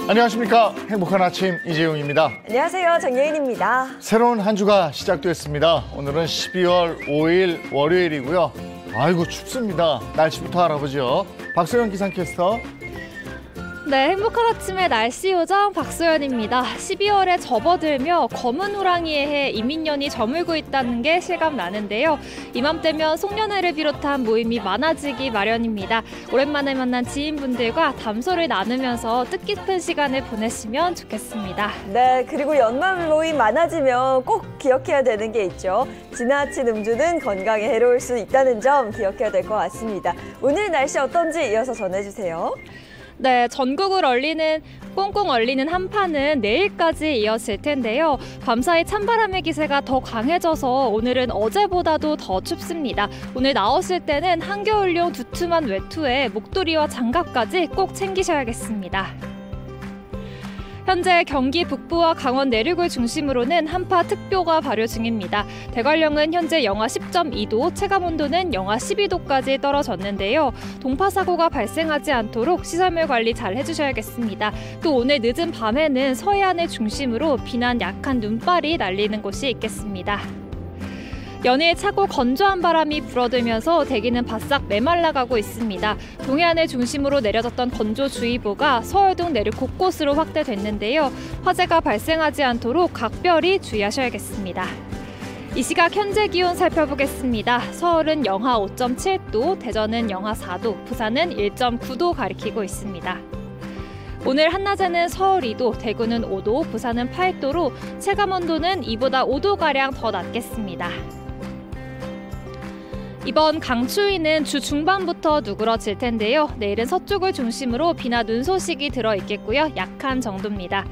안녕하십니까. 행복한 아침 이재용입니다. 안녕하세요. 정예인입니다. 새로운 한 주가 시작됐습니다. 오늘은 12월 5일 월요일이고요. 아이고 춥습니다. 날씨부터 알아보죠. 박소연 기상캐스터. 네, 행복한 아침의 날씨 요정 박소연입니다. 12월에 접어들며 검은 호랑이의 해 이민년이 저물고 있다는 게 실감나는데요. 이맘때면 송년회를 비롯한 모임이 많아지기 마련입니다. 오랜만에 만난 지인분들과 담소를 나누면서 뜻깊은 시간을 보내시면 좋겠습니다. 네, 그리고 연말 모임 많아지면 꼭 기억해야 되는 게 있죠. 지나친 음주는 건강에 해로울 수 있다는 점 기억해야 될 것 같습니다. 오늘 날씨 어떤지 이어서 전해주세요. 네, 전국을 꽁꽁 얼리는 한파는 내일까지 이어질 텐데요. 밤사이 찬바람의 기세가 더 강해져서 오늘은 어제보다도 더 춥습니다. 오늘 나오실 때는 한겨울용 두툼한 외투에 목도리와 장갑까지 꼭 챙기셔야겠습니다. 현재 경기 북부와 강원 내륙을 중심으로는 한파 특보가 발효 중입니다. 대관령은 현재 영하 10.2도, 체감온도는 영하 12도까지 떨어졌는데요. 동파 사고가 발생하지 않도록 시설물 관리 잘 해주셔야겠습니다. 또 오늘 늦은 밤에는 서해안을 중심으로 비난 약한 눈발이 날리는 곳이 있겠습니다. 연일 차고 건조한 바람이 불어들면서 대기는 바싹 메말라가고 있습니다. 동해안을 중심으로 내려졌던 건조주의보가 서울 등 내륙 곳곳으로 확대됐는데요. 화재가 발생하지 않도록 각별히 주의하셔야겠습니다. 이 시각 현재 기온 살펴보겠습니다. 서울은 영하 5.7도, 대전은 영하 4도, 부산은 1.9도 가리키고 있습니다. 오늘 한낮에는 서울 2도, 대구는 5도, 부산은 8도로 체감온도는 이보다 5도가량 더 낮겠습니다. 이번 강추위는 주 중반부터 누그러질 텐데요. 내일은 서쪽을 중심으로 비나 눈 소식이 들어있겠고요. 약한 정도입니다.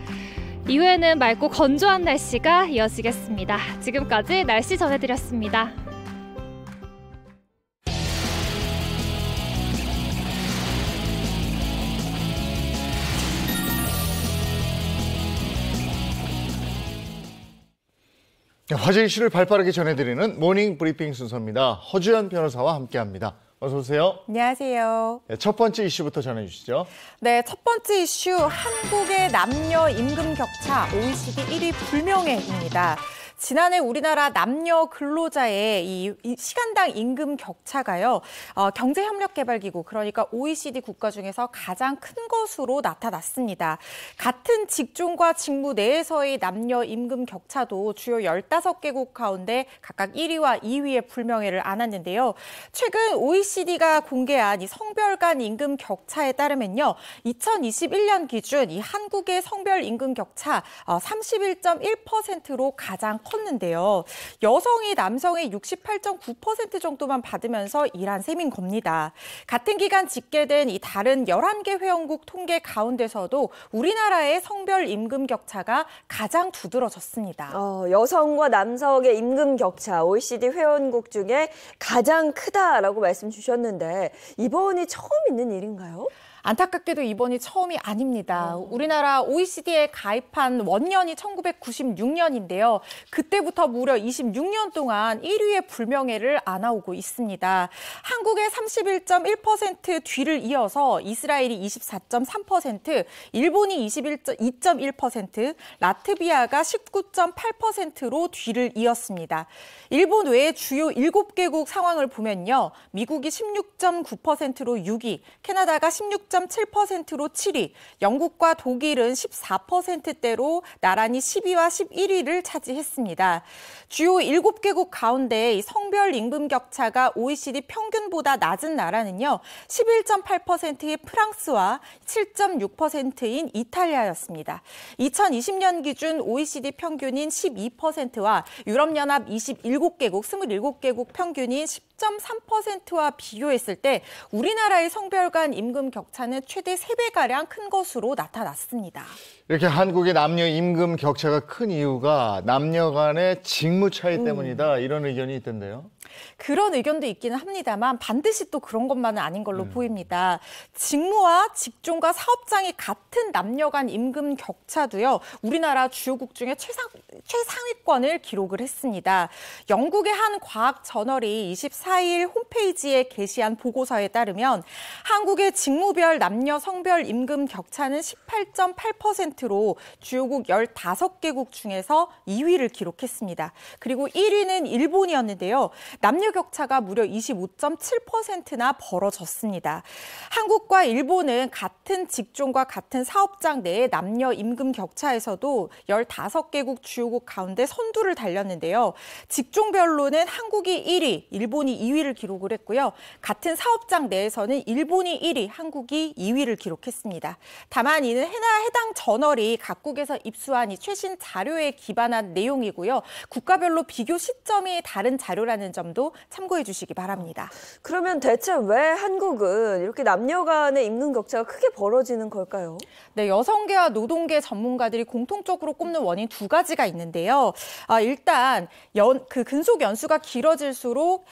이후에는 맑고 건조한 날씨가 이어지겠습니다. 지금까지 날씨 전해드렸습니다. 화제 이슈를 발빠르게 전해드리는 모닝 브리핑 순서입니다. 허주연 변호사와 함께합니다. 어서 오세요. 안녕하세요. 네, 첫 번째 이슈부터 전해주시죠. 네, 첫 번째 이슈, 한국의 남녀 임금 격차 OECD 1위 불명예입니다. 지난해 우리나라 남녀 근로자의 이 시간당 임금 격차가요, 경제협력개발기구, 그러니까 OECD 국가 중에서 가장 큰 것으로 나타났습니다. 같은 직종과 직무 내에서의 남녀 임금 격차도 주요 15개국 가운데 각각 1위와 2위의 불명예를 안았는데요. 최근 OECD가 공개한 이 성별 간 임금 격차에 따르면요, 2021년 기준 이 한국의 성별 임금 격차 31.1%로 가장 컸는데요. 여성이 남성의 68.9% 정도만 받으면서 일한 셈인 겁니다. 같은 기간 집계된 이 다른 11개 회원국 통계 가운데서도 우리나라의 성별 임금 격차가 가장 두드러졌습니다. 여성과 남성의 임금 격차, OECD 회원국 중에 가장 크다라고 말씀 주셨는데 이번이 처음 있는 일인가요? 안타깝게도 이번이 처음이 아닙니다. 우리나라 OECD에 가입한 원년이 1996년인데요. 그때부터 무려 26년 동안 1위의 불명예를 안아오고 있습니다. 한국의 31.1% 뒤를 이어서 이스라엘이 24.3%, 일본이 22.1%, 라트비아가 19.8%로 뒤를 이었습니다. 일본 외에 주요 7개국 상황을 보면요. 미국이 16.9%로 6위, 캐나다가 16.7%로 7위, 영국과 독일은 14%대로 나란히 10위와 11위를 차지했습니다. 주요 7개국 가운데 성별 임금 격차가 OECD 평균보다 낮은 나라는요, 11.8%의 프랑스와 7.6%인 이탈리아였습니다. 2020년 기준 OECD 평균인 12%와 유럽연합 27개국 평균인 10.3%와 비교했을 때 우리나라의 성별 간 임금 격차는 최대 3배가량 큰 것으로 나타났습니다. 이렇게 한국의 남녀 임금 격차가 큰 이유가 남녀 간의 직무 차이 때문이다, 이런 의견이 있던데요. 그런 의견도 있기는 합니다만 반드시 또 그런 것만은 아닌 걸로 보입니다. 직무와 직종과 사업장이 같은 남녀 간 임금 격차도요. 우리나라 주요국 중에 최상위권을 기록을 했습니다. 영국의 한 과학 저널이 24일 홈페이지에 게시한 보고서에 따르면 한국의 직무별 남녀 성별 임금 격차는 18.8%로 주요국 15개국 중에서 2위를 기록했습니다. 그리고 1위는 일본이었는데요. 남녀 격차가 무려 25.7%나 벌어졌습니다. 한국과 일본은 같은 직종과 같은 사업장 내의 남녀 임금 격차에서도 15개국 주요국 가운데 선두를 달렸는데요. 직종별로는 한국이 1위, 일본이 2위를 기록을 했고요. 같은 사업장 내에서는 일본이 1위, 한국이 2위를 기록했습니다. 다만 이는 해당 저널이 각국에서 입수한 이 최신 자료에 기반한 내용이고요. 국가별로 비교 시점이 다른 자료라는 점도 참고해 주시기 바랍니다. 그러면 대체 왜 한국은 이렇게 남녀 간의 임금 격차가 크게 벌어지는 걸까요? 네, 여성계와 노동계 전문가들이 공통적으로 꼽는 원인 두 가지가 있는데요. 일단 근속 연수가 길어질수록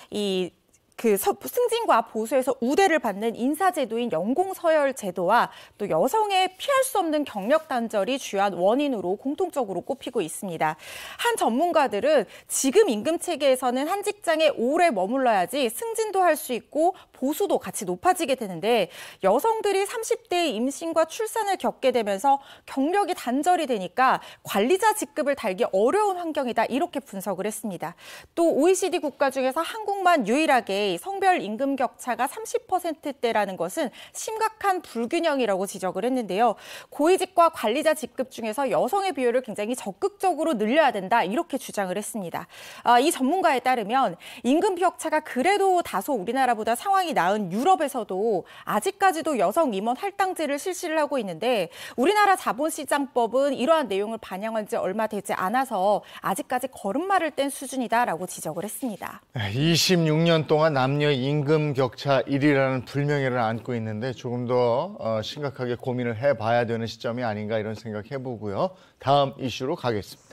승진과 보수에서 우대를 받는 인사제도인 연공서열 제도와 또 여성의 피할 수 없는 경력 단절이 주요한 원인으로 공통적으로 꼽히고 있습니다. 한 전문가들은 지금 임금 체계에서는 한 직장에 오래 머물러야지 승진도 할 수 있고 보수도 같이 높아지게 되는데 여성들이 30대의 임신과 출산을 겪게 되면서 경력이 단절이 되니까 관리자 직급을 달기 어려운 환경이다 이렇게 분석을 했습니다. 또 OECD 국가 중에서 한국만 유일하게 성별 임금 격차가 30%대라는 것은 심각한 불균형이라고 지적을 했는데요. 고위직과 관리자 직급 중에서 여성의 비율을 굉장히 적극적으로 늘려야 된다 이렇게 주장을 했습니다. 이 전문가에 따르면 임금 격차가 그래도 다소 우리나라보다 상황이 나은 유럽에서도 아직까지도 여성 임원 할당제를 실시를 하고 있는데 우리나라 자본시장법은 이러한 내용을 반영한 지 얼마 되지 않아서 아직까지 걸음마를 뗀 수준이다라고 지적을 했습니다. 26년 동안 남녀 임금 격차 1위라는 불명예를 안고 있는데 조금 더 심각하게 고민을 해봐야 되는 시점이 아닌가 이런 생각 해보고요. 다음 이슈로 가겠습니다.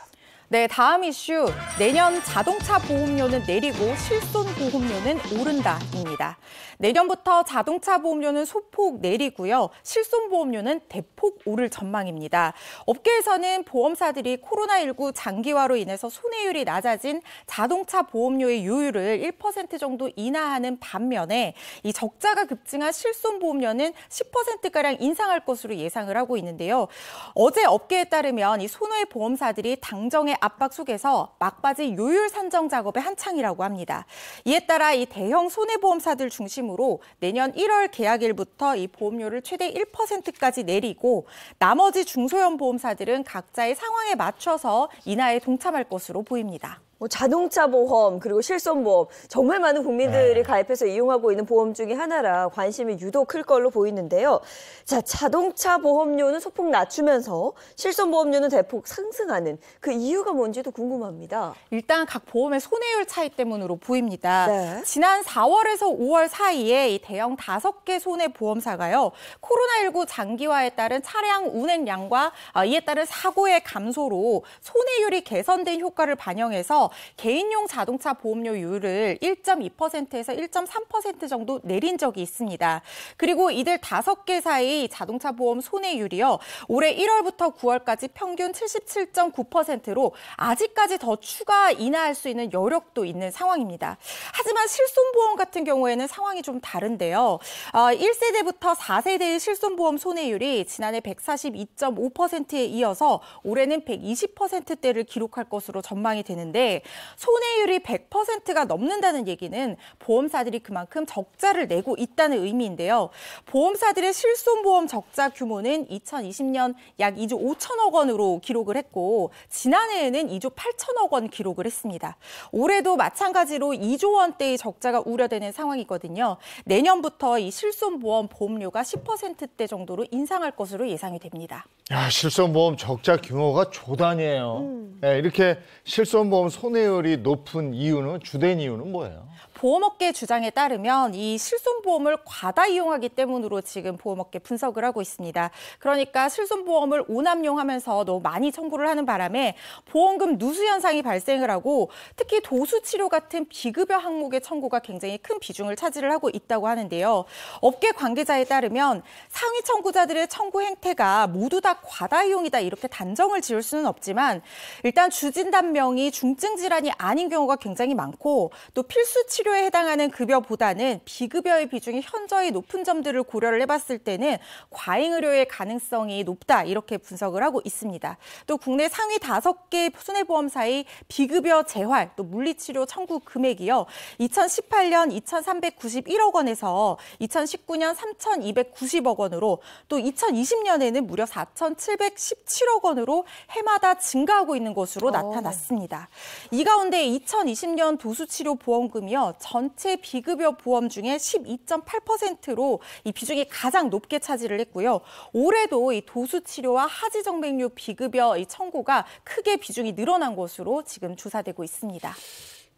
네, 다음 이슈. 내년 자동차 보험료는 내리고 실손 보험료는 오른다입니다. 내년부터 자동차 보험료는 소폭 내리고요. 실손 보험료는 대폭 오를 전망입니다. 업계에서는 보험사들이 코로나19 장기화로 인해서 손해율이 낮아진 자동차 보험료의 요율을 1% 정도 인하하는 반면에 이 적자가 급증한 실손 보험료는 10%가량 인상할 것으로 예상을 하고 있는데요. 어제 업계에 따르면 이 손해 보험사들이 당정의 압박 속에서 막바지 요율 산정 작업에 한창이라고 합니다. 이에 따라 이 대형 손해보험사들 중심으로 내년 1월 계약일부터 이 보험료를 최대 1%까지 내리고 나머지 중소형 보험사들은 각자의 상황에 맞춰서 인하에 동참할 것으로 보입니다. 자동차 보험 그리고 실손보험 정말 많은 국민들이 가입해서 이용하고 있는 보험 중에 하나라 관심이 유독 클 걸로 보이는데요. 자, 자동차 보험료는 소폭 낮추면서 실손보험료는 대폭 상승하는 그 이유가 뭔지도 궁금합니다. 일단 각 보험의 손해율 차이 때문으로 보입니다. 네. 지난 4월에서 5월 사이에 이 대형 5개 손해보험사가요. 코로나19 장기화에 따른 차량 운행량과 이에 따른 사고의 감소로 손해율이 개선된 효과를 반영해서 개인용 자동차 보험료율을 1.2%에서 1.3% 정도 내린 적이 있습니다. 그리고 이들 5개 사이 자동차 보험 손해율이요. 올해 1월부터 9월까지 평균 77.9%로 아직까지 더 추가 인하할 수 있는 여력도 있는 상황입니다. 하지만 실손보험 같은 경우에는 상황이 좀 다른데요. 1세대부터 4세대의 실손보험 손해율이 지난해 142.5%에 이어서 올해는 120%대를 기록할 것으로 전망이 되는데 손해율이 100%가 넘는다는 얘기는 보험사들이 그만큼 적자를 내고 있다는 의미인데요. 보험사들의 실손보험 적자 규모는 2020년 약 2조 5천억 원으로 기록을 했고 지난해에는 2조 8천억 원 기록을 했습니다. 올해도 마찬가지로 2조 원대의 적자가 우려되는 상황이거든요. 내년부터 이 실손보험 보험료가 10%대 정도로 인상할 것으로 예상이 됩니다. 야, 실손보험 적자 규모가 조 단위예요. 네, 이렇게 실손보험 손해율이 높은 이유는 주된 이유는 뭐예요? 보험업계 주장에 따르면 이 실손보험을 과다 이용하기 때문으로 지금 보험업계 분석을 하고 있습니다. 그러니까 실손보험을 오남용하면서 너무 많이 청구를 하는 바람에 보험금 누수 현상이 발생을 하고 특히 도수치료 같은 비급여 항목의 청구가 굉장히 큰 비중을 차지를 하고 있다고 하는데요. 업계 관계자에 따르면 상위 청구자들의 청구 행태가 모두 다 과다 이용이다 이렇게 단정을 지을 수는 없지만 일단 주진단명이 중증 질환이 아닌 경우가 굉장히 많고 또 필수 치료에 해당하는 급여보다는 비급여의 비중이 현저히 높은 점들을 고려를 해봤을 때는 과잉 의료의 가능성이 높다 이렇게 분석을 하고 있습니다. 또 국내 상위 5개 손해보험사의 비급여 재활 또 물리치료 청구 금액이요. 2018년 2,391억 원에서 2019년 3,290억 원으로 또 2020년에는 무려 4,717억 원으로 해마다 증가하고 있는 것으로 나타났습니다. 이 가운데 2020년 도수치료 보험금이요. 전체 비급여 보험 중에 12.8%로 이 비중이 가장 높게 차지를 했고요. 올해도 이 도수치료와 하지정맥류 비급여 이 청구가 크게 비중이 늘어난 것으로 지금 조사되고 있습니다.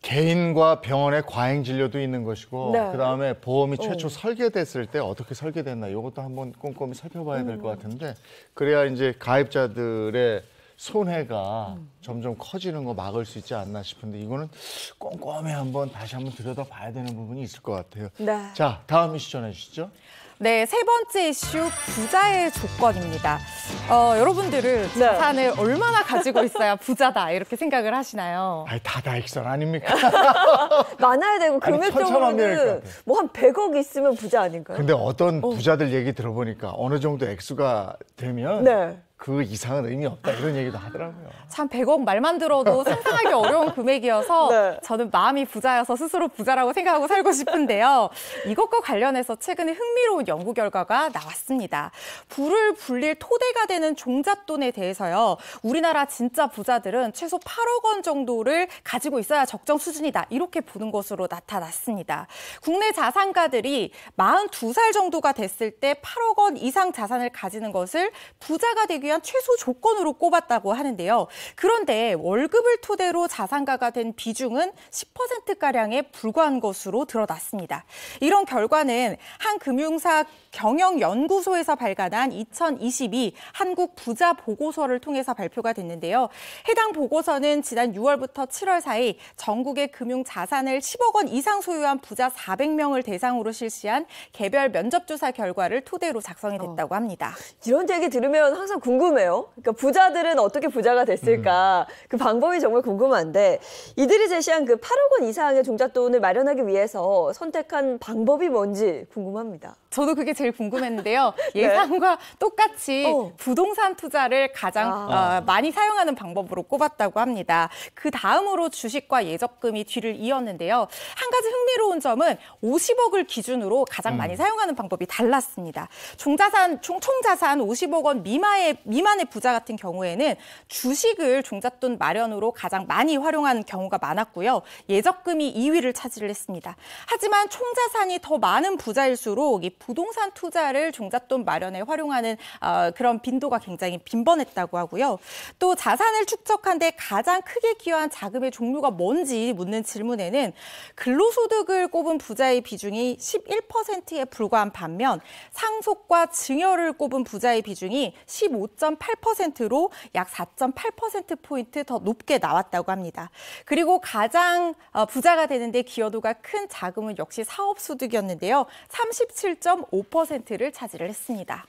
개인과 병원의 과잉 진료도 있는 것이고 네. 그다음에 보험이 최초 설계됐을 때 어떻게 설계됐나 이것도 한번 꼼꼼히 살펴봐야 될 것 같은데 그래야 이제 가입자들의 손해가 점점 커지는 거 막을 수 있지 않나 싶은데 이거는 꼼꼼히 다시 한번 들여다봐야 되는 부분이 있을 것 같아요. 네. 자, 다음 이슈 전해 주시죠. 네, 세 번째 이슈 부자의 조건입니다. 여러분들은 네. 자산을 얼마나 가지고 있어야 부자다 이렇게 생각을 하시나요? 아이, 다 다익선 아닙니까? 많아야 되고 아니, 천차만별일 것 금액적으로는 같아요. 뭐 한 100억 있으면 부자 아닌가요? 근데 어떤 부자들 얘기 들어보니까 어느 정도 액수가 되면 네. 그 이상은 의미 없다 이런 얘기도 하더라고요. 참 100억 말만 들어도 상상하기 어려운 금액이어서 네. 저는 마음이 부자여서 스스로 부자라고 생각하고 살고 싶은데요. 이것과 관련해서 최근에 흥미로운 연구 결과가 나왔습니다. 부를 불릴 토대가 되는 종잣돈에 대해서요. 우리나라 진짜 부자들은 최소 8억 원 정도를 가지고 있어야 적정 수준이다. 이렇게 보는 것으로 나타났습니다. 국내 자산가들이 42살 정도가 됐을 때 8억 원 이상 자산을 가지는 것을 부자가 되기 위한 최소 조건으로 꼽았다고 하는데요. 그런데 월급을 토대로 자산가가 된 비중은 10%가량에 불과한 것으로 드러났습니다. 이런 결과는 한 금융사 경영연구소에서 발간한 2022 한국 부자 보고서를 통해서 발표가 됐는데요. 해당 보고서는 지난 6월부터 7월 사이 전국의 금융 자산을 10억 원 이상 소유한 부자 400명을 대상으로 실시한 개별 면접조사 결과를 토대로 작성이 됐다고 합니다. 이런 얘기 들으면 항상 궁금해요. 그러니까 부자들은 어떻게 부자가 됐을까? 그 방법이 정말 궁금한데 이들이 제시한 그 8억 원 이상의 종잣돈을 마련하기 위해서 선택한 방법이 뭔지 궁금합니다. 저도 그게 제일 궁금했는데요. 예상과 똑같이 어. 부동산 투자를 가장 많이 사용하는 방법으로 꼽았다고 합니다. 그 다음으로 주식과 예적금이 뒤를 이었는데요. 한 가지 흥미로운 점은 50억을 기준으로 가장 많이 사용하는 방법이 달랐습니다. 총자산 50억 원 미만의 부자 같은 경우에는 주식을 종잣돈 마련으로 가장 많이 활용하는 경우가 많았고요. 예적금이 2위를 차지를 했습니다. 하지만 총자산이 더 많은 부자일수록 이 부동산 투자를 종잣돈 마련에 활용하는 그런 빈도가 굉장히 빈번했다고 하고요. 또 자산을 축적한 데 가장 크게 기여한 자금의 종류가 뭔지 묻는 질문에는 근로소득을 꼽은 부자의 비중이 11%에 불과한 반면 상속과 증여를 꼽은 부자의 비중이 15.8%로 약 4.8%포인트 더 높게 나왔다고 합니다. 그리고 가장 부자가 되는데 기여도가 큰 자금은 역시 사업소득이었는데요. 37.5%를 차지를 했습니다.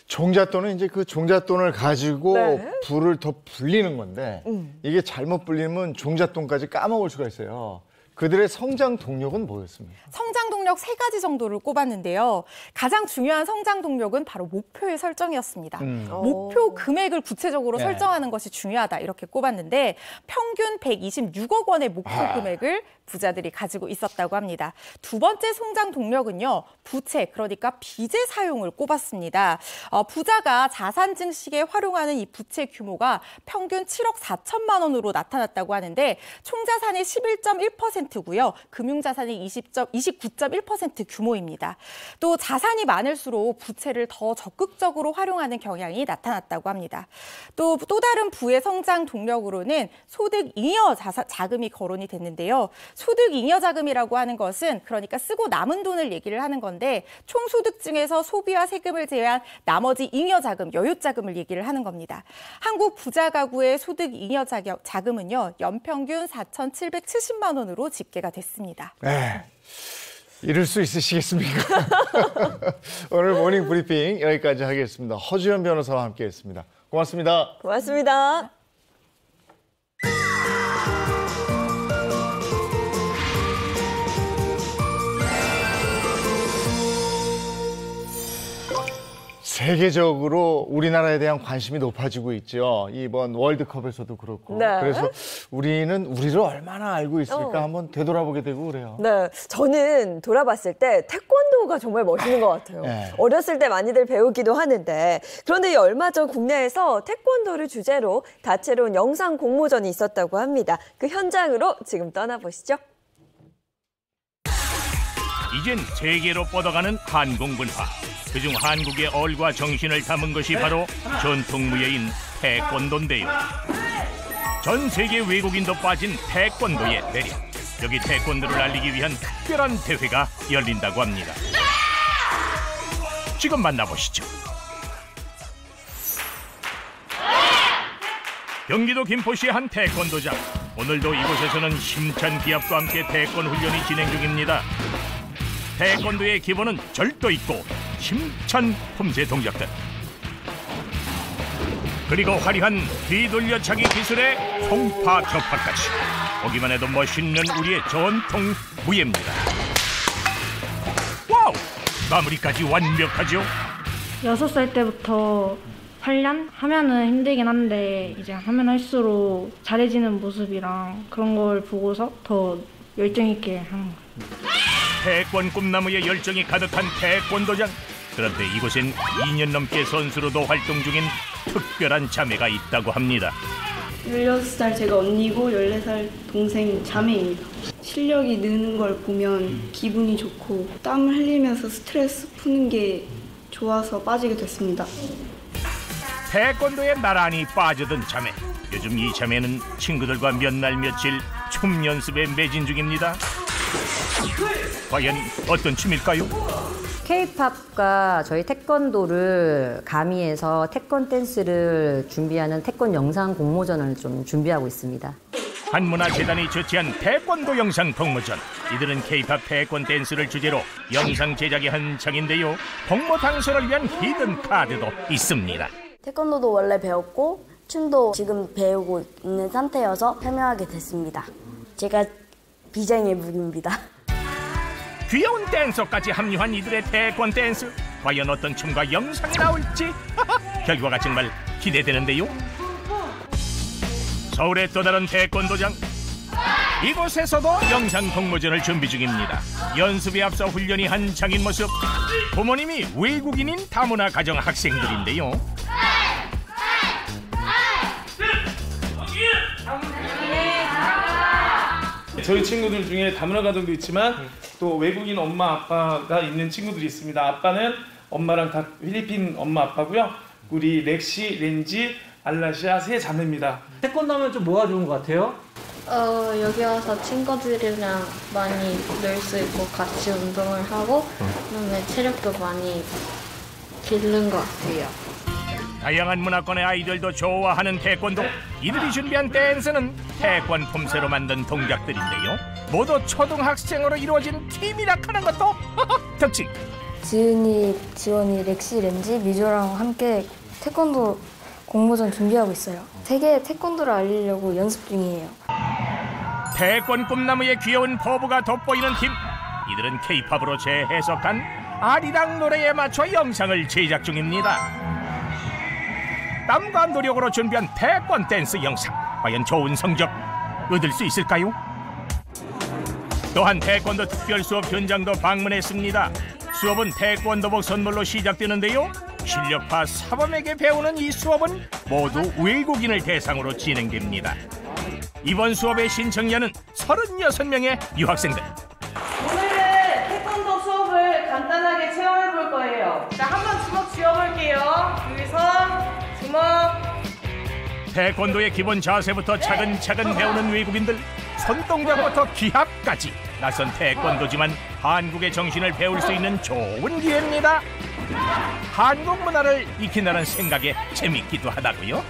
종잣돈은 이제 그 종잣돈을 가지고 네. 부를 더 불리는 건데 이게 잘못 불리면 종잣돈까지 까먹을 수가 있어요. 그들의 성장 동력은 뭐였습니까? 성장 동력 3가지 정도를 꼽았는데요. 가장 중요한 성장 동력은 바로 목표의 설정이었습니다. 목표 금액을 구체적으로 네. 설정하는 것이 중요하다 이렇게 꼽았는데 평균 126억 원의 목표 금액을 부자들이 가지고 있었다고 합니다. 두 번째 성장 동력은요. 부채, 그러니까 빚의 사용을 꼽았습니다. 부자가 자산 증식에 활용하는 이 부채 규모가 평균 7억 4천만 원으로 나타났다고 하는데 총자산의 11.1%고요. 금융자산의 29.1% 규모입니다. 또 자산이 많을수록 부채를 더 적극적으로 활용하는 경향이 나타났다고 합니다. 또 다른 부의 성장 동력으로는 소득 잉여 자금이 거론이 됐는데요. 소득 잉여 자금이라고 하는 것은 그러니까 쓰고 남은 돈을 얘기를 하는 건데 총소득 중에서 소비와 세금을 제외한 나머지 잉여 자금, 여유 자금을 얘기를 하는 겁니다. 한국 부자 가구의 소득 잉여 자금은요. 연평균 4,770만 원으로 집계가 됐습니다. 네. 이럴 수 있으시겠습니까? 오늘 모닝 브리핑 여기까지 하겠습니다. 허주연 변호사와 함께했습니다. 고맙습니다. 고맙습니다. 세계적으로 우리나라에 대한 관심이 높아지고 있죠. 이번 월드컵에서도 그렇고. 네. 그래서 우리는 우리를 얼마나 알고 있을까 한번 되돌아보게 되고 그래요. 네, 저는 돌아봤을 때 태권도가 정말 멋있는 것 같아요. 네. 어렸을 때 많이들 배우기도 하는데 그런데 얼마 전 국내에서 태권도를 주제로 다채로운 영상 공모전이 있었다고 합니다. 그 현장으로 지금 떠나보시죠. 이젠 세계로 뻗어가는 한국문화. 그중 한국의 얼과 정신을 담은 것이 바로 전통무예인 태권도인데요. 전 세계 외국인도 빠진 태권도의 매력. 여기 태권도를 알리기 위한 특별한 대회가 열린다고 합니다. 지금 만나보시죠. 경기도 김포시의 한 태권도장. 오늘도 이곳에서는 힘찬 기합과 함께 태권 훈련이 진행 중입니다. 태권도의 기본은 절도 있고 힘찬 품새 동작들, 그리고 화려한 뒤돌려차기 기술의 송파 격파까지. 보기만 해도 멋있는 우리의 전통 무예입니다. 와우! 마무리까지 완벽하죠? 6살 때부터 훈련하면은 힘들긴 한데 이제 하면 할수록 잘해지는 모습이랑 그런 걸 보고서 더 열정 있게 하는 거예요. 태권 꿈나무에 열정이 가득한 태권도장. 그런데 이곳엔 2년 넘게 선수로도 활동 중인 특별한 자매가 있다고 합니다. 16살 제가 언니고 14살 동생 자매입니다. 실력이 느는 걸 보면 기분이 좋고 땀을 흘리면서 스트레스 푸는 게 좋아서 빠지게 됐습니다. 태권도에 나란히 빠져든 자매. 요즘 이 자매는 친구들과 몇 날 며칠 춤 연습에 매진 중입니다. 과연 어떤 춤일까요? K-팝과 저희 태권도를 가미해서 태권 댄스를 준비하는 태권 영상 공모전을 좀 준비하고 있습니다. 한문화재단이 주최한 태권도 영상 공모전. 이들은 K-팝 태권 댄스를 주제로 영상 제작이 한창인데요. 공모 당선을 위한 히든 카드도 있습니다. 태권도도 원래 배웠고 춤도 지금 배우고 있는 상태여서 참여하게 됐습니다. 제가 비장의 무기입니다. 귀여운 댄서까지 합류한 이들의 태권 댄스. 과연 어떤 춤과 영상이 나올지 결과가 정말 기대되는데요. 서울의 또 다른 태권도장. 이곳에서도 영상 공모전을 준비 중입니다. 연습에 앞서 훈련이 한창인 모습. 부모님이 외국인인 다문화 가정 학생들인데요. 저희 친구들 중에 다문화 가정도 있지만 또 외국인 엄마 아빠가 있는 친구들이 있습니다. 아빠는 엄마랑 다 필리핀 엄마 아빠고요. 우리 렉시, 렌지, 알라시아 세 자매입니다. 태권도 하면 좀 뭐가 좋은 것 같아요? 여기 와서 친구들이랑 많이 놀 수 있고 같이 운동을 하고 그다음에 체력도 많이 기르는 것 같아요. 다양한 문화권의 아이들도 좋아하는 태권도. 이들이 준비한 댄스는 태권 품새로 만든 동작들인데요. 모두 초등학생으로 이루어진 팀이라 하는 것도 특징. 지은이, 지원이, 렉시, 렌지, 미조랑 함께 태권도 공모전 준비하고 있어요. 세계에 태권도를 알리려고 연습 중이에요. 태권 꿈나무의 귀여운 포부가 돋보이는 팀. 이들은 K-팝으로 재해석한 아리랑 노래에 맞춰 영상을 제작 중입니다. 땀과 노력으로 준비한 태권 댄스 영상. 과연 좋은 성적 얻을 수 있을까요? 또한 태권도 특별 수업 현장도 방문했습니다. 수업은 태권도복 선물로 시작되는데요. 실력파 사범에게 배우는 이 수업은 모두 외국인을 대상으로 진행됩니다. 이번 수업의 신청자는 36명의 유학생들. 오늘은 태권도 수업을 간단하게 체험해 볼 거예요. 자, 한번 주먹 쥐어볼게요. 여기서 주먹. 태권도의 기본 자세부터 차근차근 배우는 외국인들. 손동작부터 기합까지. 낯선 태권도지만 한국의 정신을 배울 수 있는 좋은 기회입니다. 한국 문화를 익힌다는 생각에 재밌기도 하다고요.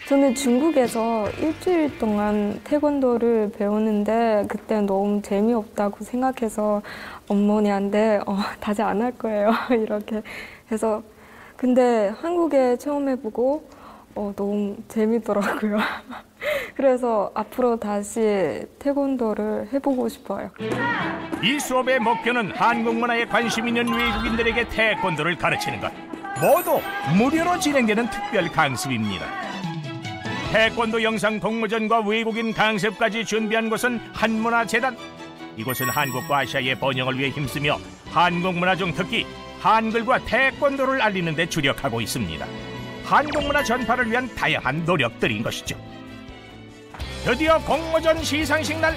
저는 중국에서 일주일 동안 태권도를 배우는데 그때 너무 재미없다고 생각해서 어머니한테 다시 안 할 거예요 이렇게 해서 근데 한국에 처음 해보고 너무 재미더라고요. 그래서 앞으로 다시 태권도를 해보고 싶어요. 이 수업의 목표는 한국 문화에 관심 있는 외국인들에게 태권도를 가르치는 것. 모두 무료로 진행되는 특별 강습입니다. 태권도 영상 공모전과 외국인 강습까지 준비한 곳은 한문화재단. 이곳은 한국과 아시아의 번영을 위해 힘쓰며 한국 문화 중 특히 한글과 태권도를 알리는 데 주력하고 있습니다. 한국 문화 전파를 위한 다양한 노력들인 것이죠. 드디어 공모전 시상식 날.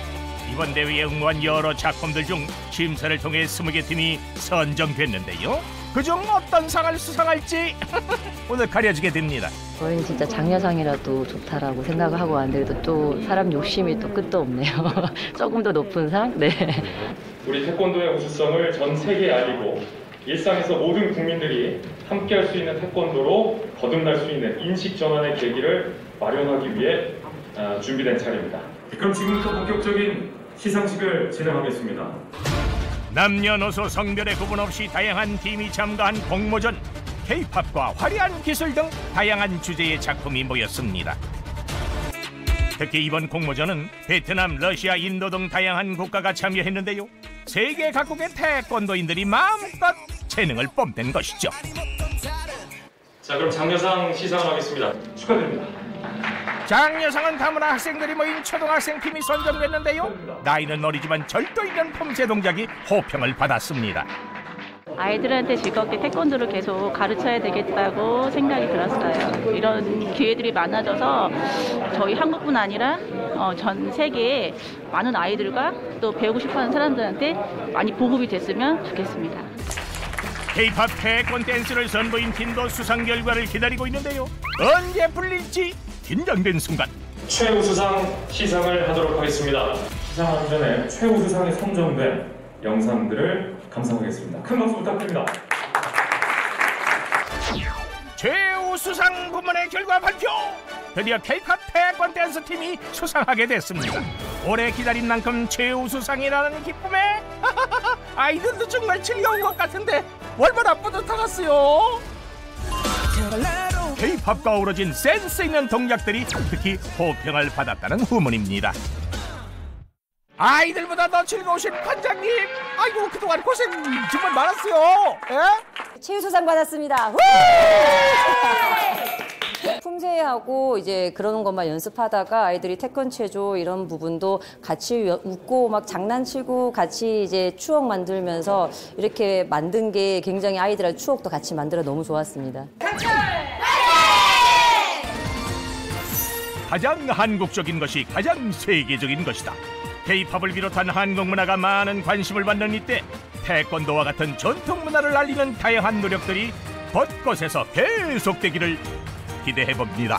이번 대회에 응모한 여러 작품들 중 심사를 통해 20개 팀이 선정됐는데요. 그중 어떤 상을 수상할지 오늘 가려지게 됩니다. 저희는 진짜 장려상이라도 좋다라고 생각을 하고 왔는데 그래도 또 사람 욕심이 또 끝도 없네요. 조금 더 높은 상? 네. 우리 태권도의 우수성을 전 세계에 알리고 일상에서 모든 국민들이 함께할 수 있는 태권도로 거듭날 수 있는 인식 전환의 계기를 마련하기 위해 준비된 차례입니다. 그럼 지금부터 본격적인 시상식을 진행하겠습니다. 남녀노소 성별의 구분 없이 다양한 팀이 참가한 공모전. K-팝과 화려한 기술 등 다양한 주제의 작품이 모였습니다. 특히 이번 공모전은 베트남, 러시아, 인도 등 다양한 국가가 참여했는데요. 세계 각국의 태권도인들이 마음껏 재능을 뽐낸 것이죠. 자, 그럼 장려상 시상을 하겠습니다. 축하드립니다. 장려상은 다문화 학생들이 모인 초등학생 팀이 선정됐는데요. 나이는 어리지만 절도 있는 폼새 동작이 호평을 받았습니다. 아이들한테 즐겁게 태권도를 계속 가르쳐야 되겠다고 생각이 들었어요. 이런 기회들이 많아져서 저희 한국뿐 아니라 전 세계에 많은 아이들과 또 배우고 싶어하는 사람들한테 많이 보급이 됐으면 좋겠습니다. K-팝 태권 댄스를 선보인 팀도 수상 결과를 기다리고 있는데요. 언제 풀릴지 긴장된 순간. 최우수상 시상을 하도록 하겠습니다. 시상하기 전에 최우수상에 선정된 영상들을 감상하겠습니다. 큰 박수 부탁드립니다. 최우수상 부문의 결과 발표! 드디어 K-팝 태권 댄스 팀이 수상하게 됐습니다. 오래 기다린 만큼 최우수상이라는 기쁨에 아이들도 정말 즐거운 것 같은데 얼마나 뿌듯하겠어요. K-팝과 어우러진 센스 있는 동작들이 특히 호평을 받았다는 후문입니다. 아이들보다 더 즐거우신 관장님, 아이고 그동안 고생 정말 많았어요. 최우수상 받았습니다. 품새하고 이제 그런 것만 연습하다가 아이들이 태권 체조 이런 부분도 같이 웃고 막 장난치고 같이 이제 추억 만들면서 이렇게 만든 게 굉장히 아이들의 추억도 같이 만들어 너무 좋았습니다. 가장 한국적인 것이 가장 세계적인 것이다. K-팝을 비롯한 한국 문화가 많은 관심을 받는 이때 태권도와 같은 전통 문화를 알리는 다양한 노력들이 곳곳에서 계속되기를 기대해봅니다.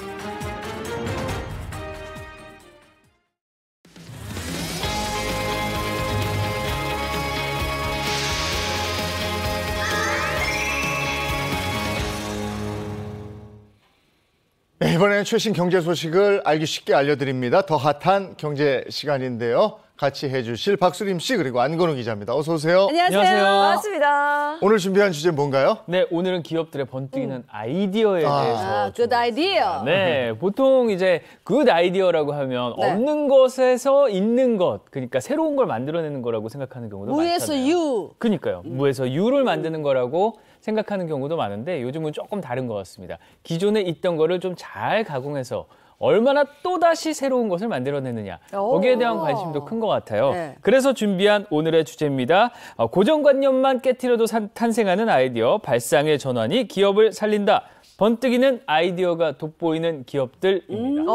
네, 이번에는 최신 경제 소식을 알기 쉽게 알려드립니다. 더 핫한 경제 시간인데요. 같이 해주실 박수림 씨 그리고 안건우 기자입니다. 어서 오세요. 안녕하세요. 반갑습니다. 오늘 준비한 주제는 뭔가요? 네, 오늘은 기업들의 번뜩이는 아이디어에 대해서. 굿 아이디어. 네, 보통 이제 굿 아이디어라고 하면 없는 것에서 있는 것, 그러니까 새로운 걸 만들어내는 거라고 생각하는 경우도 무에서 많잖아요. 유. 그러니까요. 무에서 유를 만드는 거라고 생각하는 경우도 많은데 요즘은 조금 다른 것 같습니다. 기존에 있던 거를 좀 잘 가공해서 얼마나 또다시 새로운 것을 만들어내느냐. 거기에 대한 관심도 큰 것 같아요. 네. 그래서 준비한 오늘의 주제입니다. 고정관념만 깨트려도 탄생하는 아이디어, 발상의 전환이 기업을 살린다. 번뜩이는 아이디어가 돋보이는 기업들입니다.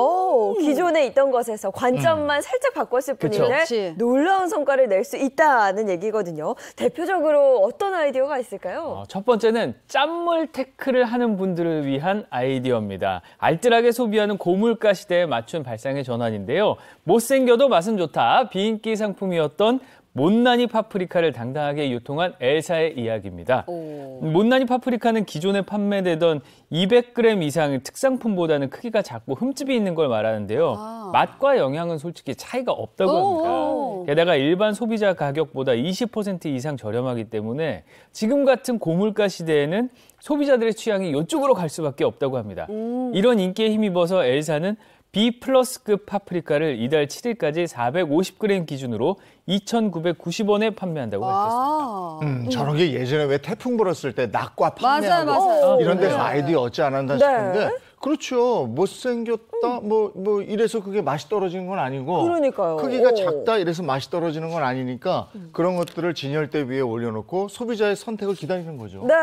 기존에 있던 것에서 관점만 살짝 바꿨을 뿐인데 놀라운 성과를 낼 수 있다는 얘기거든요. 대표적으로 어떤 아이디어가 있을까요? 첫 번째는 짠물 테크를 하는 분들을 위한 아이디어입니다. 알뜰하게 소비하는 고물가 시대에 맞춘 발상의 전환인데요. 못생겨도 맛은 좋다. 비인기 상품이었던 못난이 파프리카를 당당하게 유통한 엘사의 이야기입니다. 못난이 파프리카는 기존에 판매되던 200g 이상의 특상품보다는 크기가 작고 흠집이 있는 걸 말하는데요. 맛과 영양은 솔직히 차이가 없다고 합니다. 게다가 일반 소비자 가격보다 20% 이상 저렴하기 때문에 지금 같은 고물가 시대에는 소비자들의 취향이 이쪽으로 갈 수밖에 없다고 합니다. 이런 인기에 힘입어서 엘사는 B+급 파프리카를 이달 7일까지 450g 기준으로 2,990원에 판매한다고 밝혔습니다. 저런 게 예전에 왜 태풍 불었을 때 낙과 판매하고 맞아요. 이런 데서 아이디어 얻지 않았나 싶은데 그렇죠. 못생겼다 뭐 이래서 그게 맛이 떨어지는 건 아니고 그러니까요. 크기가 작다 이래서 맛이 떨어지는 건 아니니까 그런 것들을 진열대 위에 올려놓고 소비자의 선택을 기다리는 거죠. 네,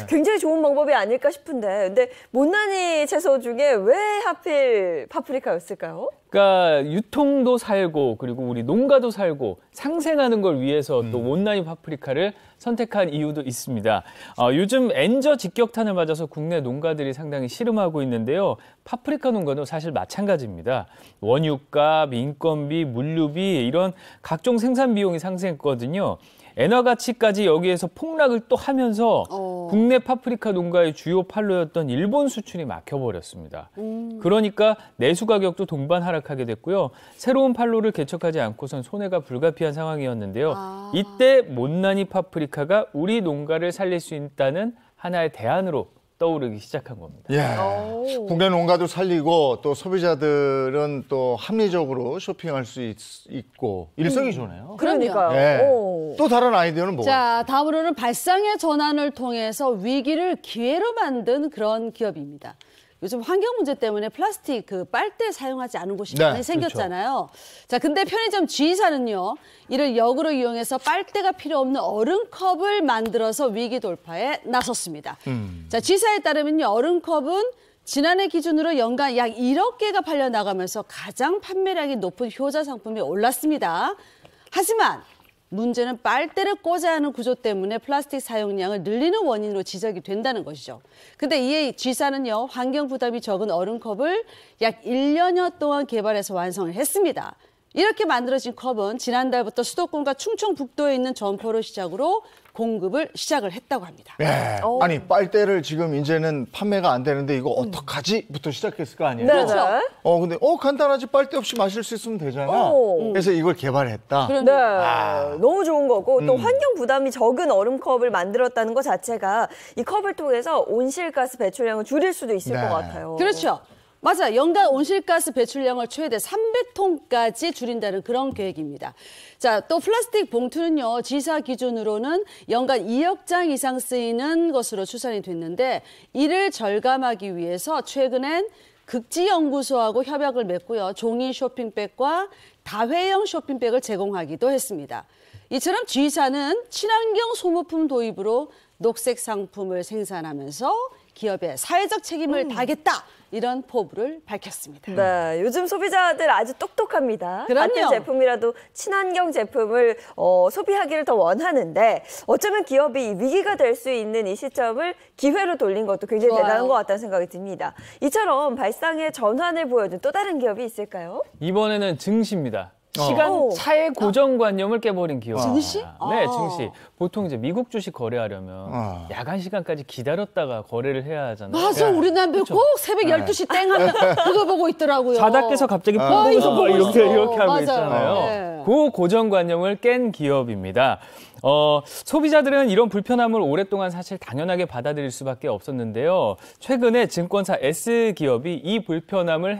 굉장히 좋은 방법이 아닐까 싶은데 근데 못난이 채소 중에 왜 하필 파프리카였을까요? 그러니까 유통도 살고 그리고 우리 농가도 살고 상생하는 걸 위해서 또 못난이 파프리카를 선택한 이유도 있습니다. 요즘 엔저 직격탄을 맞아서 국내 농가들이 상당히 씨름하고 있는데요. 파프리카 농가도 사실 마찬가지입니다. 원유값, 인건비, 물류비 이런 각종 생산 비용이 상승했거든요. 엔화 가치까지 여기에서 폭락을 또 하면서 국내 파프리카 농가의 주요 판로였던 일본 수출이 막혀버렸습니다. 그러니까 내수 가격도 동반 하락하게 됐고요. 새로운 판로를 개척하지 않고선 손해가 불가피한 상황이었는데요. 이때 못난이 파프리카가 우리 농가를 살릴 수 있다는 하나의 대안으로 떠오르기 시작한 겁니다. 예. 국내 농가도 살리고 또 소비자들은 또 합리적으로 쇼핑할 수 있고 일석이 좋네요. 그러니까요. 예. 또 다른 아이디어는 뭐가 자, 다음으로는 발상의 전환을 통해서 위기를 기회로 만든 그런 기업입니다. 요즘 환경 문제 때문에 플라스틱 그 빨대 사용하지 않은 곳이 많이 생겼잖아요. 자, 근데 편의점 G사는요, 이를 역으로 이용해서 빨대가 필요 없는 얼음컵을 만들어서 위기 돌파에 나섰습니다. 자, G사에 따르면요, 얼음컵은 지난해 기준으로 연간 약 1억 개가 팔려 나가면서 가장 판매량이 높은 효자 상품이 올랐습니다. 하지만 문제는 빨대를 꽂아야 하는 구조 때문에 플라스틱 사용량을 늘리는 원인으로 지적이 된다는 것이죠. 근데 이에 G사는요, 환경 부담이 적은 얼음컵을 약 1년여 동안 개발해서 완성을 했습니다. 이렇게 만들어진 컵은 지난달부터 수도권과 충청북도에 있는 점포를 시작으로 공급을 시작을 했다고 합니다. 예. 아니 빨대를 지금 이제는 판매가 안 되는데 이거 어떡하지?부터 시작했을 거 아니에요? 그렇죠. 근데 간단하지 빨대 없이 마실 수 있으면 되잖아. 그래서 이걸 개발했다. 네, 너무 좋은 거고 또 환경 부담이 적은 얼음컵을 만들었다는 것 자체가 이 컵을 통해서 온실가스 배출량을 줄일 수도 있을 것 같아요. 그렇죠. 맞아. 연간 온실가스 배출량을 최대 300톤까지 줄인다는 그런 계획입니다. 자, 또 플라스틱 봉투는요, G사 기준으로는 연간 2억 장 이상 쓰이는 것으로 추산이 됐는데 이를 절감하기 위해서 최근엔 극지연구소하고 협약을 맺고요. 종이 쇼핑백과 다회용 쇼핑백을 제공하기도 했습니다. 이처럼 G사는 친환경 소모품 도입으로 녹색 상품을 생산하면서 기업의 사회적 책임을 다하겠다. 이런 포부를 밝혔습니다. 네, 요즘 소비자들 아주 똑똑합니다. 그럼요. 같은 제품이라도 친환경 제품을 소비하기를 더 원하는데 어쩌면 기업이 위기가 될 수 있는 이 시점을 기회로 돌린 것도 굉장히 대단한 것 같다는 생각이 듭니다. 이처럼 발상의 전환을 보여준 또 다른 기업이 있을까요? 이번에는 증시입니다. 시간차의 고정관념을 깨버린 기업. 증시? 네, 증시. 보통 이제 미국 주식 거래하려면 야간 시간까지 기다렸다가 거래를 해야 하잖아요. 맞아, 우리 남편 꼭 새벽 12시 땡 하면 그거 보고 있더라고요. 자다 깨서 갑자기 보고서 이렇게 하고 맞아요. 있잖아요. 네. 그 고정관념을 깬 기업입니다. 소비자들은 이런 불편함을 오랫동안 사실 당연하게 받아들일 수밖에 없었는데요. 최근에 증권사 S기업이 이 불편함을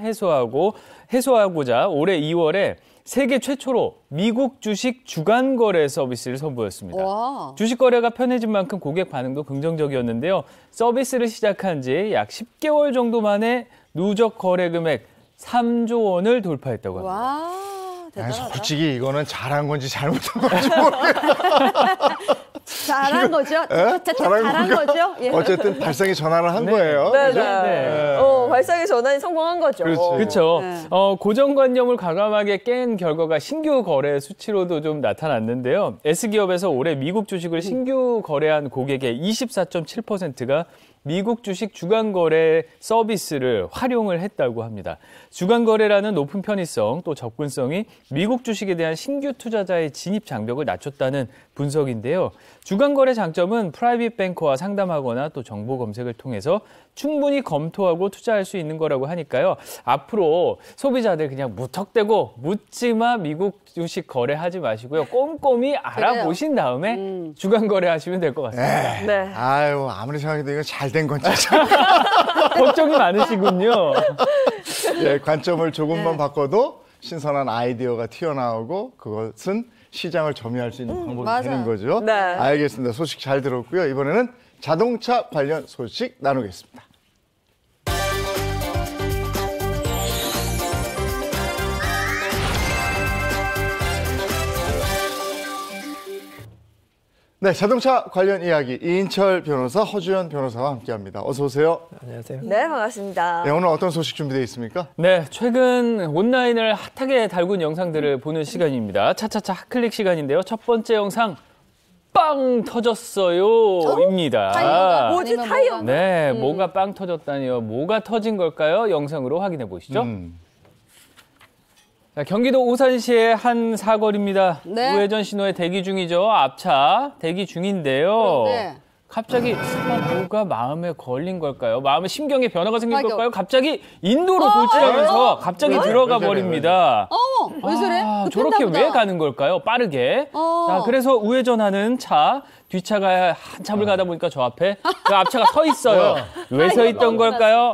해소하고자 올해 2월에 세계 최초로 미국 주식 주간 거래 서비스를 선보였습니다. 주식 거래가 편해진 만큼 고객 반응도 긍정적이었는데요. 서비스를 시작한 지 약 10개월 정도 만에 누적 거래 금액 3조 원을 돌파했다고 합니다. 와, 아니, 대단하다. 솔직히 이거는 잘한 건지 잘못한 건지 모르겠다. 잘한 거죠? 잘한 거죠? 예. 어쨌든 발상의 전환을 한 거예요. 네, 그죠? 네. 발상의 전환이 성공한 거죠. 그렇죠. 네. 고정관념을 과감하게 깬 결과가 신규 거래 수치로도 좀 나타났는데요. S기업에서 올해 미국 주식을 신규 거래한 고객의 24.7%가 미국 주식 주간거래 서비스를 활용을 했다고 합니다. 주간거래라는 높은 편의성 또 접근성이 미국 주식에 대한 신규 투자자의 진입 장벽을 낮췄다는 분석인데요. 주간거래 장점은 프라이빗 뱅커와 상담하거나 또 정보 검색을 통해서 충분히 검토하고 투자할 수 있는 거라고 하니까요. 앞으로 소비자들 그냥 무턱대고 묻지마 미국 주식 거래하지 마시고요. 꼼꼼히 알아보신 다음에 주간거래 하시면 될 것 같습니다. 네. 아유, 아무리 생각해도 이거 잘 된 건지. 걱정이 많으시군요. 예, 관점을 조금만 바꿔도 신선한 아이디어가 튀어나오고 그것은 시장을 점유할 수 있는 방법이 맞아요. 되는 거죠. 네. 알겠습니다. 소식 잘 들었고요. 이번에는 자동차 관련 소식 나누겠습니다. 네, 자동차 관련 이야기 이인철 변호사, 허주연 변호사와 함께합니다. 어서 오세요. 안녕하세요. 네, 반갑습니다. 네, 오늘 어떤 소식 준비되어 있습니까? 네, 최근 온라인을 핫하게 달군 영상들을 보는 시간입니다. 차차차 핫클릭 시간인데요. 첫 번째 영상 빵 터졌어요.입니다. 뭐지, 타이어? 네, 뭐가 빵 터졌다니요. 뭐가 터진 걸까요? 영상으로 확인해 보시죠. 자, 경기도 오산시의 한 사거리입니다. 네. 우회전 신호에 대기 중이죠. 앞차 대기 중인데요. 네. 갑자기 뭐가 마음에 걸린 걸까요? 마음에 심경에 변화가 생긴 걸까요? 갑자기 인도로 돌진하면서 갑자기 들어가 버립니다. 왜 저래? 저렇게 보다. 왜 가는 걸까요? 빠르게. 자, 그래서 우회전하는 차, 뒷차가 한참을 가다 보니까 저 앞에 그 앞차가 서 있어요. 왜 서 있던 걸까요?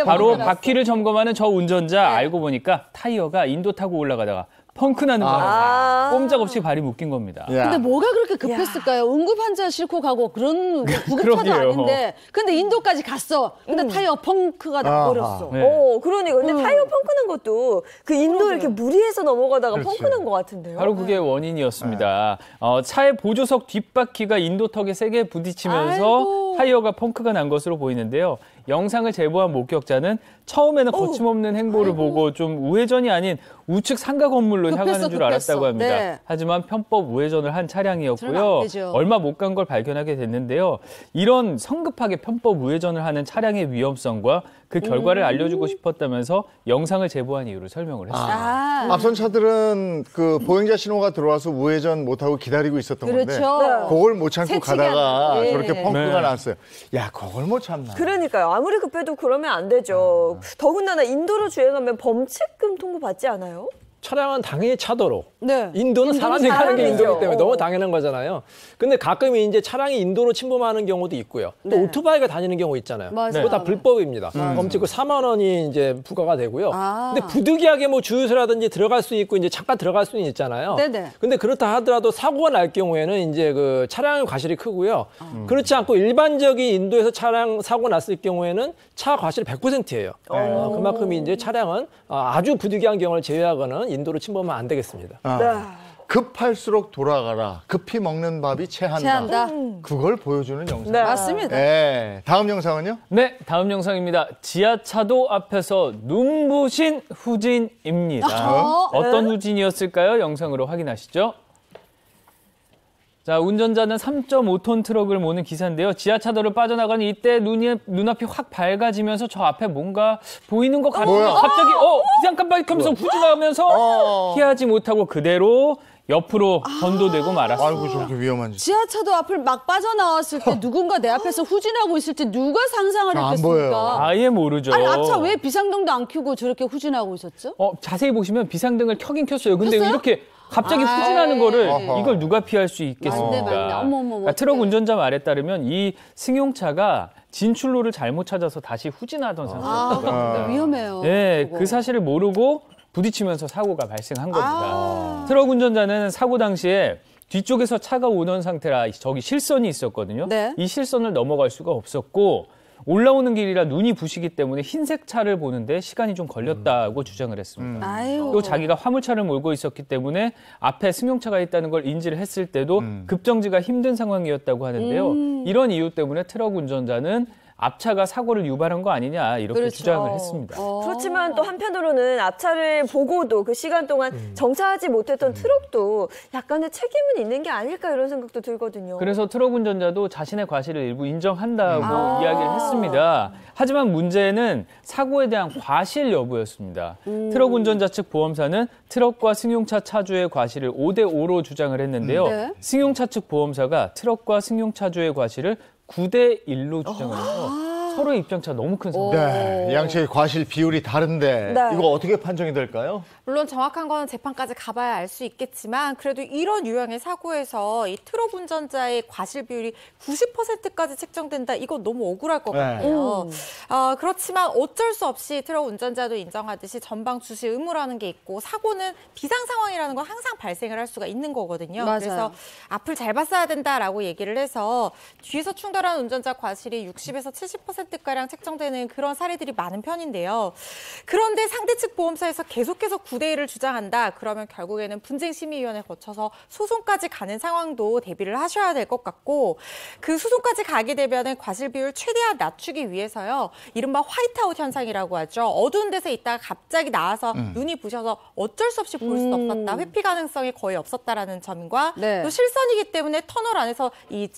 바로 바퀴를 점검하는 저 운전자. 알고 보니까 타이어가 인도 타고 올라가다가 펑크 나는 거예요. 꼼짝없이 발이 묶인 겁니다. 근데 뭐가 그렇게 급했을까요? 응급환자 싣고 가고 그런 구급차도 그러게요. 아닌데. 근데 인도까지 갔어. 근데 타이어 펑크가 나버렸어. 네. 그러니까. 근데 타이어 펑크 난 것도 그 인도 이렇게 무리해서 넘어가다가 펑크 난 것 같은데요. 바로 그게 원인이었습니다. 차의 보조석 뒷바퀴가 인도턱에 세게 부딪히면서 타이어가 펑크가 난 것으로 보이는데요. 영상을 제보한 목격자는 처음에는 거침없는 행보를 보고 좀 우회전이 아닌 우측 상가 건물로 향하는 줄 알았다고 합니다. 네. 하지만 편법 우회전을 한 그러면 차량이었고요. 안 되죠. 얼마 못 간 걸 발견하게 됐는데요. 이런 성급하게 편법 우회전을 하는 차량의 위험성과 그 결과를 알려주고 싶었다면서 영상을 제보한 이유를 설명을 했습니다. 앞선 차들은 그 보행자 신호가 들어와서 우회전 못하고 기다리고 있었던 그렇죠. 건데 그걸 못 참고 가다가 예. 저렇게 펑크가 네. 났어요. 야, 그걸 못 참나. 그러니까요. 아무리 급해도 그러면 안 되죠. 더군다나 인도로 주행하면 범칙금 통보받지 않아요? 차량은 당연히 차도로. 네. 인도는 사람이 가는 게 사람이죠. 인도이기 때문에 너무 당연한 거잖아요. 근데 가끔 이제 차량이 인도로 침범하는 경우도 있고요. 또 네. 오토바이가 다니는 경우 있잖아요. 맞아요. 그거 다 불법입니다. 범칙금 4만 원이 이제 부과가 되고요. 근데 부득이하게 뭐 주유소라든지 들어갈 수 있고 이제 잠깐 들어갈 수는 있잖아요. 네네. 근데 그렇다 하더라도 사고가 날 경우에는 이제 그 차량의 과실이 크고요. 그렇지 않고 일반적인 인도에서 차량 사고 났을 경우에는 차 과실 100%예요. 그만큼 이제 차량은 아주 부득이한 경우를 제외하고는 인도로 침범하면 안 되겠습니다. 급할수록 돌아가라. 급히 먹는 밥이 체한다. 그걸 보여주는 영상. 네. 맞습니다. 네. 다음 영상은요? 네, 다음 영상입니다. 지하차도 앞에서 눈부신 후진입니다. 어떤 후진이었을까요? 영상으로 확인하시죠. 자, 운전자는 3.5톤 트럭을 모는 기사인데요. 지하차도를 빠져나가는 이때 눈앞이 확 밝아지면서 저 앞에 뭔가 보이는 것 같은데 갑자기 비상깜빡이면서 후진하면서 피하지 못하고 그대로 옆으로 전도되고 말았습니다. 아이고, 저렇게 위험한지. 지하차도 앞을 막 빠져나왔을 때 누군가 내 앞에서 후진하고 있을 때 누가 상상을 안 했겠습니까? 보여요. 아예 모르죠. 아니, 앞차 왜 비상등도 안 켜고 저렇게 후진하고 있었죠? 자세히 보시면 비상등을 켜긴 켰어요. 근데 켰어요? 이렇게 갑자기 후진하는 거를 이걸 누가 피할 수 있겠습니까? 맞네. 어머머머. 트럭 운전자 말에 따르면 이 승용차가 진출로를 잘못 찾아서 다시 후진하던 상태였다고 합니다. 위험해요. 네, 그거. 그 사실을 모르고 부딪히면서 사고가 발생한 겁니다. 트럭 운전자는 사고 당시에 뒤쪽에서 차가 오던 상태라 저기 실선이 있었거든요. 네. 이 실선을 넘어갈 수가 없었고 올라오는 길이라 눈이 부시기 때문에 흰색 차를 보는데 시간이 좀 걸렸다고 주장을 했습니다. 또 자기가 화물차를 몰고 있었기 때문에 앞에 승용차가 있다는 걸 인지를 했을 때도 급정지가 힘든 상황이었다고 하는데요. 이런 이유 때문에 트럭 운전자는 앞차가 사고를 유발한 거 아니냐 이렇게 그렇죠. 주장을 했습니다. 그렇지만 또 한편으로는 앞차를 보고도 그 시간 동안 정차하지 못했던 트럭도 약간의 책임은 있는 게 아닐까 이런 생각도 들거든요. 그래서 트럭 운전자도 자신의 과실을 일부 인정한다고 이야기를 했습니다. 하지만 문제는 사고에 대한 과실 여부였습니다. 트럭 운전자 측 보험사는 트럭과 승용차 차주의 과실을 5대5로 주장을 했는데요. 네. 승용차 측 보험사가 트럭과 승용차주의 과실을 9대1로 주장을 해서 서로의 입장차가 너무 큰 상황. 네, 양측의 과실 비율이 다른데 네. 이거 어떻게 판정이 될까요? 물론 정확한 건 재판까지 가봐야 알 수 있겠지만 그래도 이런 유형의 사고에서 이 트럭 운전자의 과실 비율이 90%까지 책정된다. 이건 너무 억울할 것 같아요. 그렇지만 어쩔 수 없이 트럭 운전자도 인정하듯이 전방 주시 의무라는 게 있고 사고는 비상 상황이라는 건 항상 발생을 할 수가 있는 거거든요. 맞아요. 그래서 앞을 잘 봤어야 된다라고 얘기를 해서 뒤에서 충돌한 운전자 과실이 60에서 70%가량 책정되는 그런 사례들이 많은 편인데요. 그런데 상대 측 보험사에서 계속해서 9대1을 주장한다. 그러면 결국에는 분쟁심의위원회 거쳐서 소송까지 가는 상황도 대비를 하셔야 될 것 같고 그 소송까지 가게 되면 과실 비율 최대한 낮추기 위해서요. 이른바 화이트아웃 현상이라고 하죠. 어두운 데서 있다가 갑자기 나와서 눈이 부셔서 어쩔 수 없이 볼 수 없었다. 회피 가능성이 거의 없었다라는 점과 네. 또 실선이기 때문에 터널 안에서 이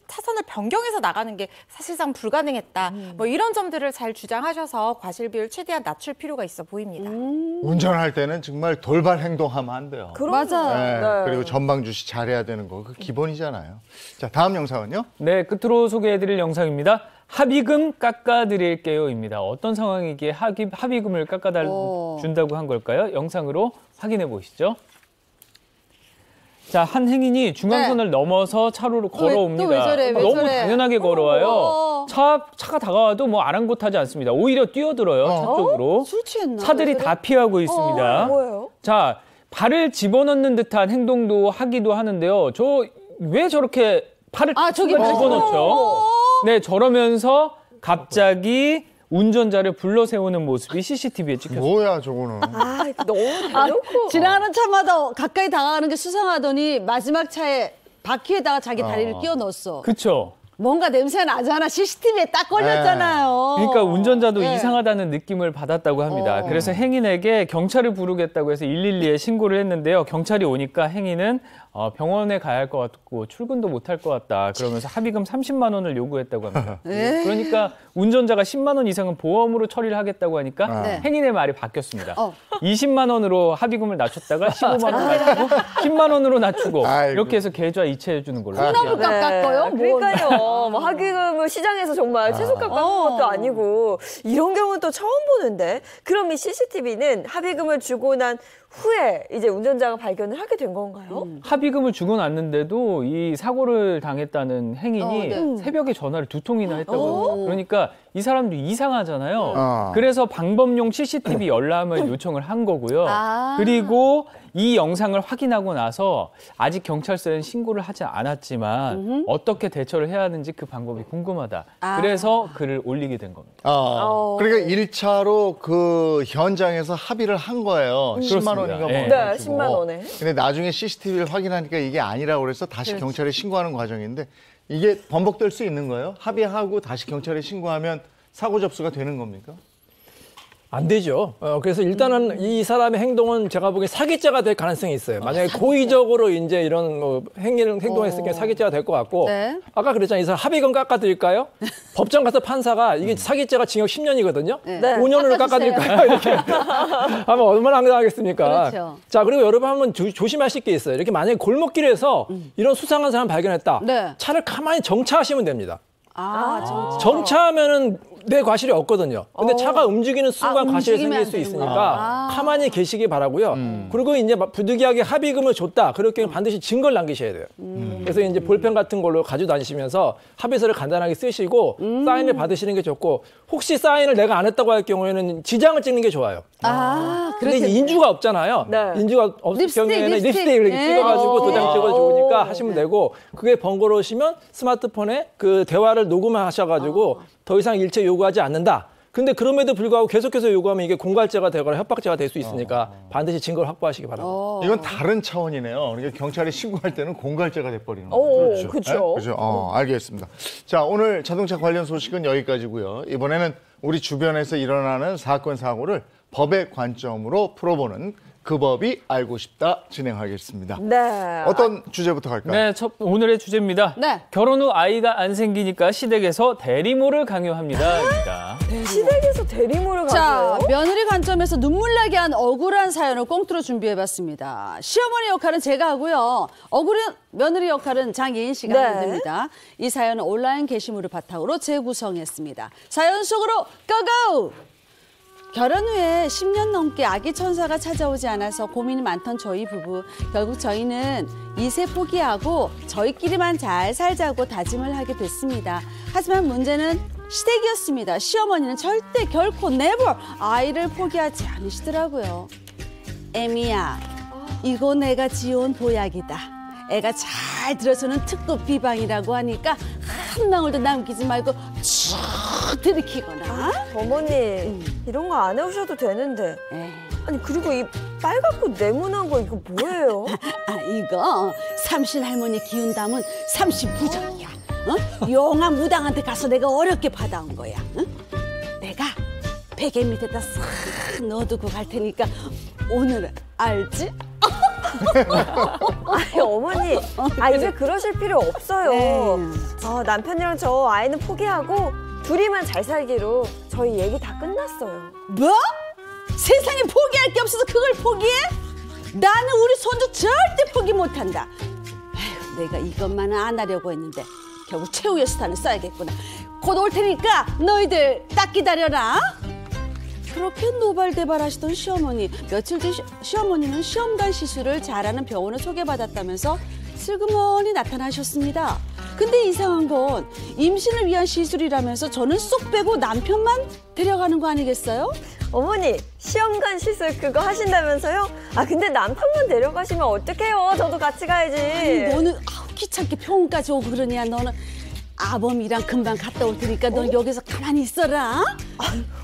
차선을 변경해서 나가는 게 사실상 불가능했다. 뭐 이런 점들을 잘 주장하셔서 과실 비율 최대한 낮출 필요가 있어 보입니다. 운전할 때는 정말 돌발 행동하면 안 돼요. 맞아요. 네, 그리고 전방 주시 잘해야 되는 거, 그 기본이잖아요. 자, 다음 영상은요? 네, 끝으로 소개해드릴 영상입니다. 합의금 깎아드릴게요입니다. 어떤 상황이기에 합의금을 깎아준다고 한 걸까요? 영상으로 확인해 보시죠. 자, 한 행인이 중앙선을 넘어서 차로로 걸어옵니다. 왜 저래, 왜 너무 저래. 당연하게 걸어와요. 차가 다가와도 뭐 아랑곳하지 않습니다. 오히려 뛰어들어요, 차 쪽으로. 술 취했나? 차들이 다 피하고 있습니다. 뭐예요? 자, 발을 집어넣는 듯한 행동도 하기도 하는데요. 왜 저렇게 팔을 저기 집어넣죠? 네, 저러면서 갑자기 운전자를 불러 세우는 모습이 CCTV에 찍혔습니다. 뭐야, 저거는. 너무 대놓고. 지나가는 차마다 가까이 다가가는 게 수상하더니 마지막 차에 바퀴에다가 자기 다리를 끼워 넣었어. 그렇죠. 뭔가 냄새 나잖아. CCTV에 딱 걸렸잖아요. 그러니까 운전자도 네. 이상하다는 느낌을 받았다고 합니다. 그래서 행인에게 경찰을 부르겠다고 해서 112에 신고를 했는데요. 경찰이 오니까 행인은 병원에 가야 할 것 같고 출근도 못 할 것 같다. 그러면서 합의금 30만 원을 요구했다고 합니다. 네. 그러니까 운전자가 10만 원 이상은 보험으로 처리를 하겠다고 하니까 네. 행인의 말이 바뀌었습니다. 20만 원으로 합의금을 낮췄다가 15만 원 낮추고 10만 원으로 낮추고 이렇게 해서 계좌 이체해 주는 걸로. 콩나물 값 깎아요? 그러니까요. 뭐 합의금을 시장에서 정말 최소값 깎은 것도 아니고 이런 경우는 또 처음 보는데 그럼 이 CCTV는 합의금을 주고 난 후에 이제 운전자가 발견을 하게 된 건가요? 합의금을 주고 났는데도 이 사고를 당했다는 행인이 새벽에 전화를 2통이나 했다고 합니다. 그러니까 이 사람도 이상하잖아요. 그래서 방범용 CCTV 열람을 요청을 한 거고요. 그리고 이 영상을 확인하고 나서 아직 경찰서에는 신고를 하지 않았지만 어떻게 대처를 해야 하는지 그 방법이 궁금하다. 그래서 글을 올리게 된 겁니다. 그러니까 1차로 그 현장에서 합의를 한 거예요. 10만 원인가 뭐. 네, 10만 원에. 근데 나중에 CCTV를 확인하니까 이게 아니라고 그래서 다시 경찰에 신고하는 과정인데 이게 번복될 수 있는 거예요? 합의하고 다시 경찰에 신고하면 사고 접수가 되는 겁니까? 안 되죠. 그래서 일단은 이 사람의 행동은 제가 보기엔 사기죄가 될 가능성이 있어요. 만약에 고의적으로 이제 이런 뭐 행동을 했을 경우 사기죄가 될 것 같고 네. 아까 그랬잖아요. 이 사람 합의금 깎아드릴까요? 법정 가서 판사가 이게 사기죄가 징역 10년이거든요. 네. 5년으로 깎아드릴까요? 이렇게 하면 얼마나 황당하겠습니까? 그렇죠. 자, 그리고 여러분 한번 조심하실 게 있어요. 이렇게 만약에 골목길에서 이런 수상한 사람 발견했다. 네. 차를 가만히 정차하시면 됩니다. 정차. 정차하면은 내 과실이 없거든요. 근데 차가 움직이는 순간 과실이 생길 수 있으니까 가만히 계시기 바라고요. 그리고 이제 부득이하게 합의금을 줬다. 그럴 경우 반드시 증거를 남기셔야 돼요. 그래서 이제 볼펜 같은 걸로 가지고 다니시면서 합의서를 간단하게 쓰시고 사인을 받으시는 게 좋고 혹시 사인을 내가 안 했다고 할 경우에는 지장을 찍는 게 좋아요. 근데 이제 인주가 없잖아요. 인주가 없을 경우에는 립스틱 이렇게 찍어가지고 도장 찍어주니까 하시면 되고 그게 번거로우시면 스마트폰에 그 대화를 녹음하셔가지고 더 이상 일체 요구하지 않는다. 근데 그럼에도 불구하고 계속해서 요구하면 이게 공갈죄가 되거나 협박죄가 될 수 있으니까 반드시 증거를 확보하시기 바랍니다. 이건 다른 차원이네요. 그러니까 경찰에 신고할 때는 공갈죄가 돼버리는 거죠. 그렇죠. 그렇죠. 알겠습니다. 자, 오늘 자동차 관련 소식은 여기까지고요. 이번에는 우리 주변에서 일어나는 사건, 사고를 법의 관점으로 풀어보는 그 법이 알고 싶다 진행하겠습니다. 네. 어떤 주제부터 갈까요? 네, 오늘의 주제입니다. 네. 결혼 후 아이가 안 생기니까 시댁에서 대리모를 강요합니다. 시댁에서 대리모를 자, 강요해요? 며느리 관점에서 눈물나게 한 억울한 사연을 꽁트로 준비해봤습니다. 시어머니 역할은 제가 하고요. 억울한 며느리 역할은 장예인 씨가 하면 됩니다. 이 사연은 온라인 게시물을 바탕으로 재구성했습니다. 사연 속으로 고고! 결혼 후에 10년 넘게 아기 천사가 찾아오지 않아서 고민이 많던 저희 부부. 결국 저희는 2세 포기하고 저희끼리만 잘 살자고 다짐을 하게 됐습니다. 하지만 문제는 시댁이었습니다. 시어머니는 절대 결코 never 아이를 포기하지 않으시더라고요. 애미야, 이거 내가 지어온 보약이다. 애가 잘 들어서는 특급 비방이라고 하니까 한 방울도 남기지 말고 쭉 들이키거나. 어머니, 이런 거 안 해오셔도 되는데. 아니, 그리고 이 빨갛고 네모난 거 이거 뭐예요? 이거 삼신 할머니 기운 담은 삼신부적이야. 용한 무당한테 가서 내가 어렵게 받아온 거야. 내가 베개 밑에다 싹 넣어두고 갈 테니까 오늘은 알지? 아니, 어머니, 이제 그러실 필요 없어요. 남편이랑 저 아이는 포기하고 둘이만 잘 살기로 저희 얘기 다 끝났어요. 뭐? 세상에 포기할 게 없어서 그걸 포기해? 나는 우리 손주 절대 포기 못한다. 에휴, 내가 이것만은 안 하려고 했는데 결국 최후의 수단을 써야겠구나. 곧 올 테니까 너희들 딱 기다려라. 그렇게 노발대발하시던 시어머니. 며칠 뒤 시어머니는 시험관 시술을 잘하는 병원을 소개받았다면서 슬그머니 나타나셨습니다. 근데 이상한 건 임신을 위한 시술이라면서 저는 쏙 빼고 남편만 데려가는 거 아니겠어요? 어머니, 시험관 시술 그거 하신다면서요? 근데 남편만 데려가시면 어떡해요? 저도 같이 가야지. 아니, 너는 귀찮게 병원까지 오고 그러냐. 너는 아범이랑 금방 갔다 올 테니까 넌 여기서 가만히 있어라.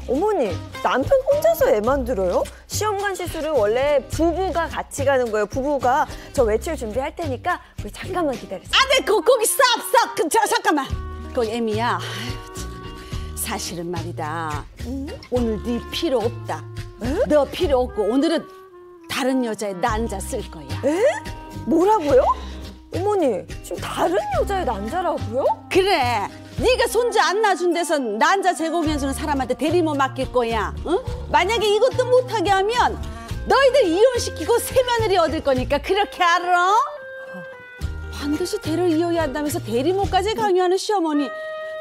어머니, 남편 혼자서 애 만들어요? 시험관 시술은 원래 부부가 같이 가는 거예요. 부부가 저 외출 준비할 테니까 우리 잠깐만 기다리세요. 네, 거기 스톱. 잠깐만. 거기 애미야. 사실은 말이다. 오늘 네 필요 없다. 너 필요 없고 오늘은 다른 여자의 난자 쓸 거야. 에? 뭐라고요? 어머니, 지금 다른 여자의 난자라고요? 그래. 네가 손주 안 낳아준 데서 난자 제공해주는 사람한테 대리모 맡길 거야. 응? 만약에 이것도 못하게 하면 너희들 이혼시키고 새 며느리 얻을 거니까 그렇게 알아? 반드시 대를 이어야 한다면서 대리모까지 강요하는 시어머니.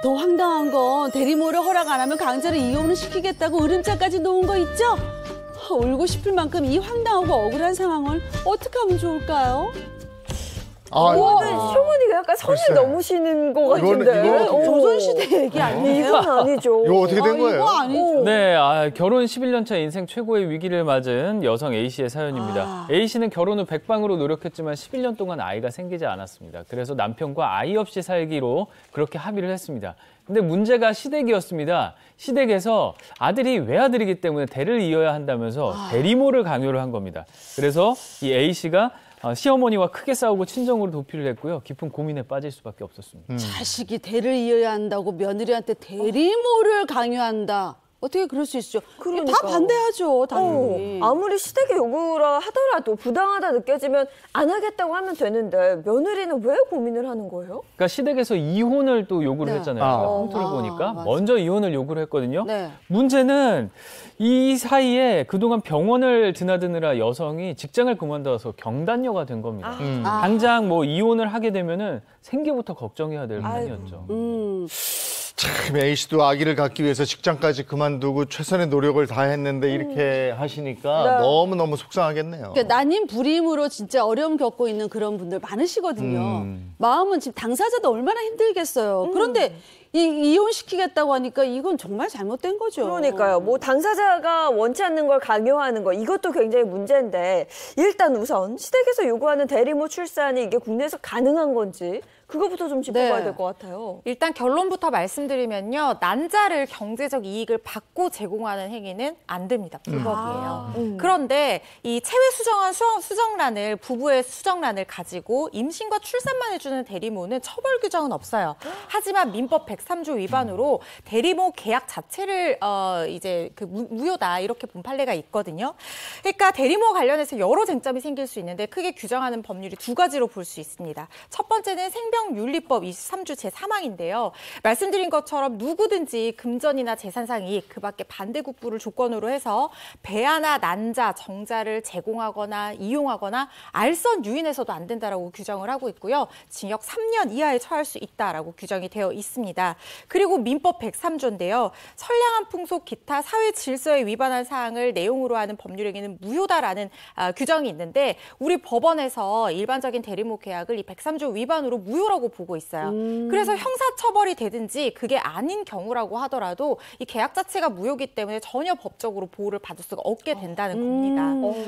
더 황당한 건 대리모를 허락 안 하면 강제로 이혼을 시키겠다고 으름장까지 놓은 거 있죠? 울고 싶을 만큼 이 황당하고 억울한 상황을 어떻게 하면 좋을까요? 이거는 시어머니가 약간 선을 넘으시는 것 같은데. 조선시대 얘기 아니에요? 이건 아니죠. 이거 어떻게 된 거예요? 이거 아니죠. 네, 결혼 11년 차 인생 최고의 위기를 맞은 여성 A씨의 사연입니다. A씨는 결혼 후 백방으로 노력했지만 11년 동안 아이가 생기지 않았습니다. 그래서 남편과 아이 없이 살기로 그렇게 합의를 했습니다. 근데 문제가 시댁이었습니다. 시댁에서 아들이 외아들이기 때문에 대를 이어야 한다면서 대리모를 강요를 한 겁니다. 그래서 이 A씨가 시어머니와 크게 싸우고 친정으로 도피를 했고요. 깊은 고민에 빠질 수밖에 없었습니다. 자식이 대를 이어야 한다고 며느리한테 대리모를 강요한다. 어떻게 그럴 수 있죠? 그러니까. 다 반대하죠, 당연히. 아무리 시댁의 요구라 하더라도 부당하다 느껴지면 안 하겠다고 하면 되는데 며느리는 왜 고민을 하는 거예요? 그러니까 시댁에서 이혼을 또 요구를 네. 했잖아요. 홈트를 보니까 맞아. 먼저 이혼을 요구를 했거든요. 네. 문제는 이 사이에 그동안 병원을 드나드느라 여성이 직장을 그만둬서 경단녀가 된 겁니다. 당장 뭐 이혼을 하게 되면은 생계부터 걱정해야 될 판이었죠. 참 A씨도 아기를 갖기 위해서 직장까지 그만두고 최선의 노력을 다했는데 이렇게 하시니까 네. 너무너무 속상하겠네요. 그러니까 난임 불임으로 진짜 어려움 겪고 있는 그런 분들 많으시거든요. 마음은 지금 당사자도 얼마나 힘들겠어요. 그런데 이혼시키겠다고 하니까 이건 정말 잘못된 거죠. 그러니까요. 뭐 당사자가 원치 않는 걸 강요하는 거 이것도 굉장히 문제인데 일단 우선 시댁에서 요구하는 대리모 출산이 이게 국내에서 가능한 건지 그거부터 좀 짚어봐야 될 것 같아요. 일단 결론부터 말씀드리면요. 난자를 경제적 이익을 받고 제공하는 행위는 안 됩니다. 불법이에요. 그런데 이 체외 수정한 수정란을 부부의 수정란을 가지고 임신과 출산만 해주는 대리모는 처벌 규정은 없어요. 하지만 민법 103조 위반으로 대리모 계약 자체를 이제 그 무효다 이렇게 본 판례가 있거든요. 그러니까 대리모 관련해서 여러 쟁점이 생길 수 있는데 크게 규정하는 법률이 두 가지로 볼 수 있습니다. 첫 번째는 생명윤리법 23조 제3항인데요. 말씀드린 것처럼 누구든지 금전이나 재산상 이익, 그 밖에 반대국부를 조건으로 해서 배아나 난자, 정자를 제공하거나 이용하거나 알선 유인해서도 안 된다라고 규정을 하고 있고요. 징역 3년 이하에 처할 수 있다라고 규정이 되어 있습니다. 그리고 민법 103조인데요. 선량한 풍속 기타 사회 질서에 위반한 사항을 내용으로 하는 법률행위는 무효다라는 규정이 있는데 우리 법원에서 일반적인 대리모 계약을 이 103조 위반으로 무효라고 보고 있어요. 그래서 형사처벌이 되든지 그게 아닌 경우라고 하더라도 이 계약 자체가 무효이기 때문에 전혀 법적으로 보호를 받을 수가 없게 된다는 겁니다.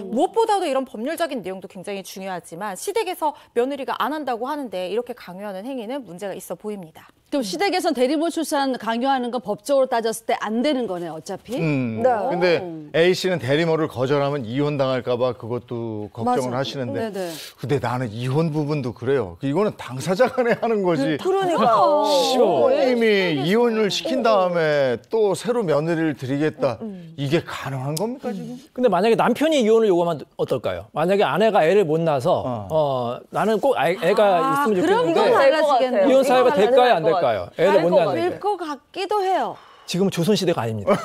무엇보다도 이런 법률적인 내용도 굉장히 중요하지만 시댁에서 며느리가 안 한다고 하는데 이렇게 강요하는 행위는 문제가 있어 보입니다. 그럼 시댁에선 대리모 출산 강요하는 건 법적으로 따졌을 때 안 되는 거네, 어차피. 네. 근데 A 씨는 대리모를 거절하면 이혼당할까 봐 그것도 걱정을 맞아. 하시는데 네네. 근데 나는 이혼 부분도 그래요. 이거는 당사자 간에 하는 거지. 그러니까요. 시어머님이 이혼을 시킨 다음에 또 새로 며느리를 드리겠다. 이게 가능한 겁니까 지금? 근데 만약에 남편이 이혼을 요구하면 어떨까요? 만약에 아내가 애를 못 낳아서 나는 꼭 애가 있으면 그럼 좋겠는데 이건 달라지겠네요. 이혼 사유가 될까요 안 될까요? 애를 못 낳는 될 것 같기도 해요. 지금은 조선시대가 아닙니다.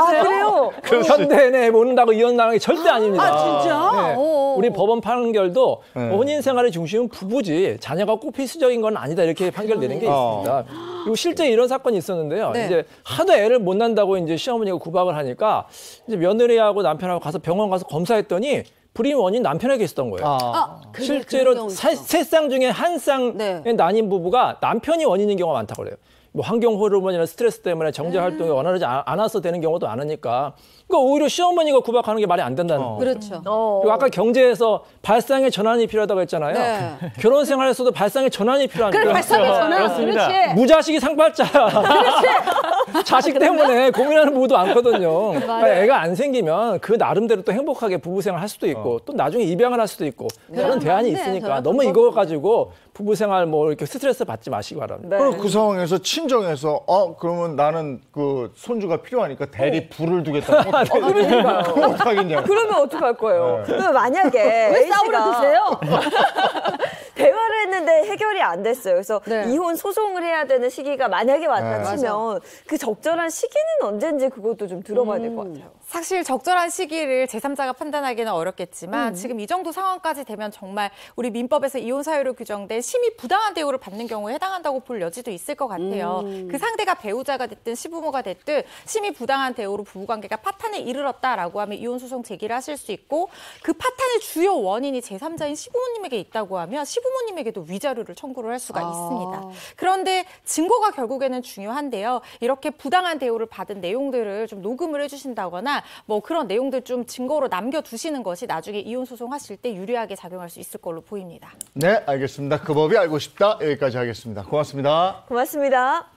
그래요? 현대에 애 못 낳는다고 이혼당하는 게 절대 아닙니다. 아, 진짜? 네. 오. 우리 법원 판결도 혼인 생활의 중심은 부부지 자녀가 꼭 필수적인 건 아니다 이렇게 판결되는 게 있습니다. 그리고 실제 이런 사건이 있었는데요. 네. 이제 하도 애를 못 낳는다고 이제 시어머니가 구박을 하니까 이제 며느리하고 남편하고 가서 병원 가서 검사했더니 불임 원인 남편에게 있었던 거예요. 실제로 세 쌍 중에 한 쌍의 난임 부부가 남편이 원인인 경우가 많다고 그래요. 뭐 환경 호르몬이나 스트레스 때문에 정제 활동이 원활하지 않아서 되는 경우도 많으니까. 그러니까 오히려 시어머니가 구박하는 게 말이 안 된다는 거죠. 그렇죠. 그리고 아까 경제에서 발상의 전환이 필요하다고 했잖아요. 네. 결혼 생활에서도 발상의 전환이 필요하니까. 그래, 발상의 전환. 그렇습니다. 그렇지. 무자식이 상팔자야. 자식 때문에 고민하는 부부도 많거든요. 그러니까 애가 안 생기면 그 나름대로 또 행복하게 부부 생활 할 수도 있고 또 나중에 입양을 할 수도 있고 그런 대안이 있으니까 너무 이거 가지고 부부 생활 뭐 이렇게 스트레스 받지 마시기 바랍니다. 그럼 그 상황에서 친정에서 그러면 나는 그 손주가 필요하니까 대리 불을 두겠다. 그럼 어떡하겠냐고. 그러면 어떡할 거예요? 그러면 만약에 왜 싸우려 드세요? 대화를 했는데 해결이 안 됐어요. 그래서 이혼 소송을 해야 되는 시기가 만약에 왔다 치면 그 적절한 시기는 언젠지 그것도 좀 들어봐야 될 것 같아요. 사실 적절한 시기를 제3자가 판단하기는 어렵겠지만 지금 이 정도 상황까지 되면 정말 우리 민법에서 이혼 사유로 규정된 심히 부당한 대우를 받는 경우에 해당한다고 볼 여지도 있을 것 같아요. 그 상대가 배우자가 됐든 시부모가 됐든 심히 부당한 대우로 부부관계가 파탄에 이르렀다라고 하면 이혼 소송 제기를 하실 수 있고 그 파탄의 주요 원인이 제3자인 시부모님에게 있다고 하면 시부모님에게도 위자료를 청구를 할 수가 있습니다. 그런데 증거가 결국에는 중요한데요. 이렇게 부당한 대우를 받은 내용들을 좀 녹음을 해주신다거나 뭐 그런 내용들 좀 증거로 남겨두시는 것이 나중에 이혼 소송 하실 때 유리하게 작용할 수 있을 걸로 보입니다. 네, 알겠습니다. 그 법이 알고 싶다. 여기까지 하겠습니다. 고맙습니다. 고맙습니다.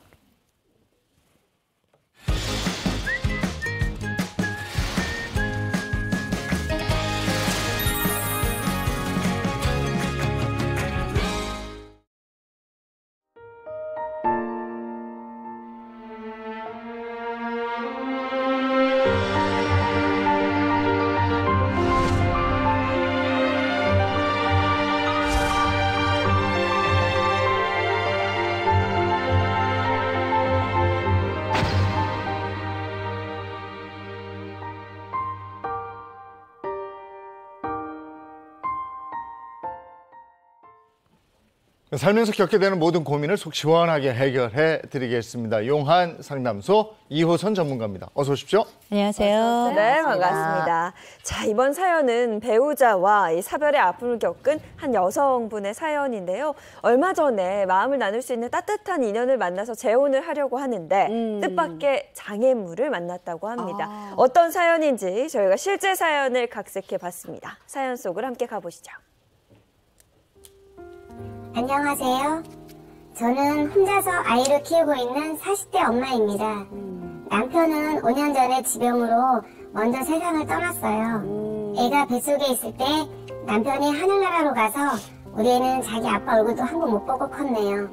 살면서 겪게 되는 모든 고민을 속 시원하게 해결해 드리겠습니다. 용한 상담소 이호선 전문가입니다. 어서 오십시오. 안녕하세요. 네, 반갑습니다. 자, 이번 사연은 배우자와 이 사별의 아픔을 겪은 한 여성분의 사연인데요. 얼마 전에 마음을 나눌 수 있는 따뜻한 인연을 만나서 재혼을 하려고 하는데 뜻밖의 장애물을 만났다고 합니다. 어떤 사연인지 저희가 실제 사연을 각색해 봤습니다. 사연 속을 함께 가보시죠. 안녕하세요. 저는 혼자서 아이를 키우고 있는 40대 엄마입니다. 남편은 5년 전에 지병으로 먼저 세상을 떠났어요. 애가 뱃속에 있을 때 남편이 하늘나라로 가서 우리 애는 자기 아빠 얼굴도 한 번 못 보고 컸네요.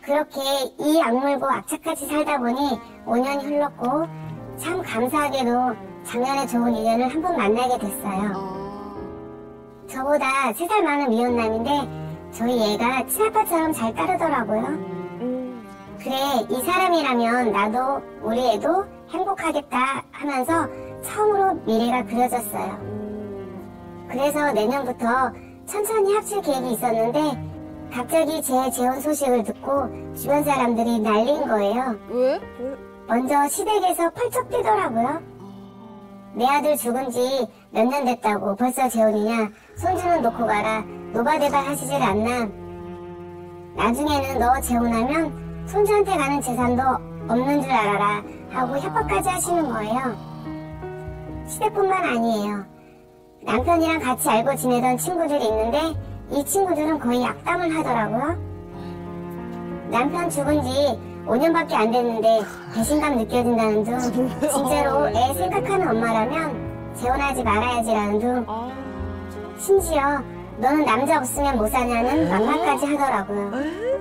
그렇게 이 악물고 악착같이 살다 보니 5년이 흘렀고 참 감사하게도 작년에 좋은 인연을 한 번 만나게 됐어요. 저보다 3살 많은 미혼남인데 저희 애가 친아빠처럼 잘 따르더라고요. 그래, 이 사람이라면 나도 우리 애도 행복하겠다 하면서 처음으로 미래가 그려졌어요. 그래서 내년부터 천천히 합칠 계획이 있었는데 갑자기 제 재혼 소식을 듣고 주변 사람들이 난리인 거예요. 왜? 먼저 시댁에서 펄쩍 뛰더라고요. 내 아들 죽은 지 몇 년 됐다고 벌써 재혼이냐? 손주는 놓고 가라. 노바대발 하시질 않나? 나중에는 너 재혼하면 손주한테 가는 재산도 없는 줄 알아라 하고 협박까지 하시는 거예요. 시댁뿐만 아니에요. 남편이랑 같이 알고 지내던 친구들이 있는데 이 친구들은 거의 악담을 하더라고요. 남편 죽은 지 5년밖에 안 됐는데 배신감 느껴진다는 둥, 진짜로 애 생각하는 엄마라면 재혼하지 말아야지라는 둥, 심지어 너는 남자 없으면 못 사냐는 막말까지 하더라고요.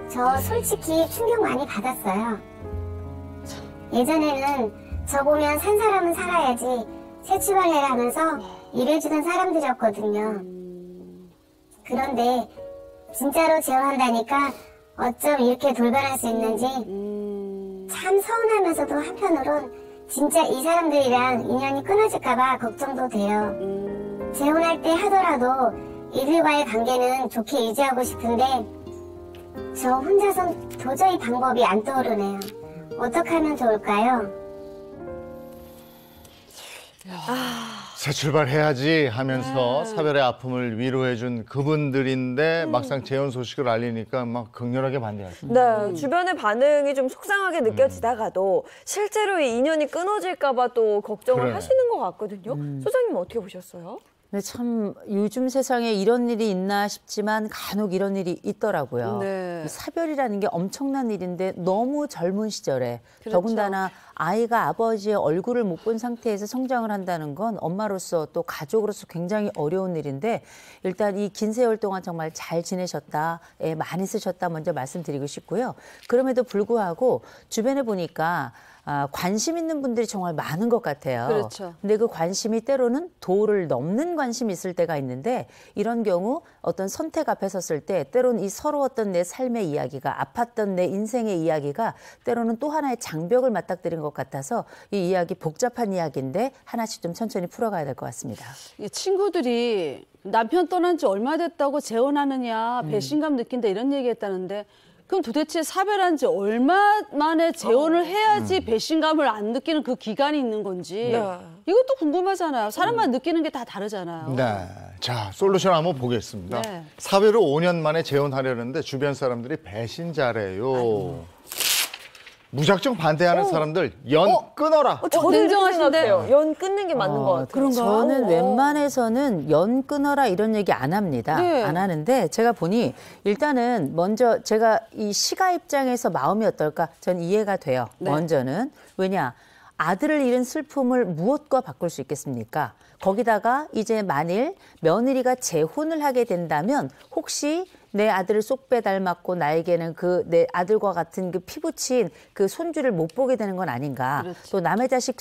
저 솔직히 충격 많이 받았어요. 예전에는 저 보면 산 사람은 살아야지 새 출발해라 하면서 일해주던 사람들이었거든요. 그런데 진짜로 재혼한다니까 어쩜 이렇게 돌변할 수 있는지 참 서운하면서도 한편으론 진짜 이 사람들이랑 인연이 끊어질까봐 걱정도 돼요. 재혼할 때 하더라도 이들과의 관계는 좋게 유지하고 싶은데 저 혼자선 도저히 방법이 안 떠오르네요. 어떻게 하면 좋을까요? 새 출발해야지 하면서 사별의 아픔을 위로해준 그분들인데 막상 재혼 소식을 알리니까 막 극렬하게 반대하십니다. 네, 주변의 반응이 좀 속상하게 느껴지다가도 실제로 이 인연이 끊어질까 봐 또 걱정을 그래. 하시는 것 같거든요. 소장님 어떻게 보셨어요? 근데 참 요즘 세상에 이런 일이 있나 싶지만 간혹 이런 일이 있더라고요. 네. 이 사별이라는 게 엄청난 일인데 너무 젊은 시절에 그렇죠. 더군다나 아이가 아버지의 얼굴을 못 본 상태에서 성장을 한다는 건 엄마로서 또 가족으로서 굉장히 어려운 일인데 일단 이 긴 세월 동안 정말 잘 지내셨다, 애 많이 쓰셨다 먼저 말씀드리고 싶고요. 그럼에도 불구하고 주변에 보니까 관심 있는 분들이 정말 많은 것 같아요. 그렇죠. 근데 그 관심이 때로는 도를 넘는 관심이 있을 때가 있는데 이런 경우 어떤 선택 앞에 섰을 때 때로는 이 서러웠던 내 삶의 이야기가 아팠던 내 인생의 이야기가 때로는 또 하나의 장벽을 맞닥뜨린 것 같아서 이 이야기 복잡한 이야기인데 하나씩 좀 천천히 풀어가야 될 것 같습니다. 친구들이 남편 떠난 지 얼마 됐다고 재혼하느냐 배신감 느낀다 이런 얘기했다는데 그럼 도대체 사별한 지 얼마 만에 재혼을 해야지 배신감을 안 느끼는 그 기간이 있는 건지 이것도 궁금하잖아요. 사람마다 느끼는 게 다 다르잖아요. 네. 자, 솔루션 한번 보겠습니다. 네. 사별 후 5년 만에 재혼하려는데 주변 사람들이 배신자래요. 무작정 반대하는 사람들 연 끊어라. 저도 이렇게 생각해요. 연 끊는 게 맞는 것 같아요. 저는 웬만해서는 연 끊어라 이런 얘기 안 합니다. 네. 안 하는데 제가 보니 일단은 먼저 제가 이 시가 입장에서 마음이 어떨까 전 이해가 돼요. 네. 먼저는. 왜냐? 아들을 잃은 슬픔을 무엇과 바꿀 수 있겠습니까? 거기다가 이제 만일 며느리가 재혼을 하게 된다면 혹시 내 아들을 쏙 빼닮았고 나에게는 그 내 아들과 같은 그 피부친 그 손주를 못 보게 되는 건 아닌가. 그렇지. 또 남의 자식,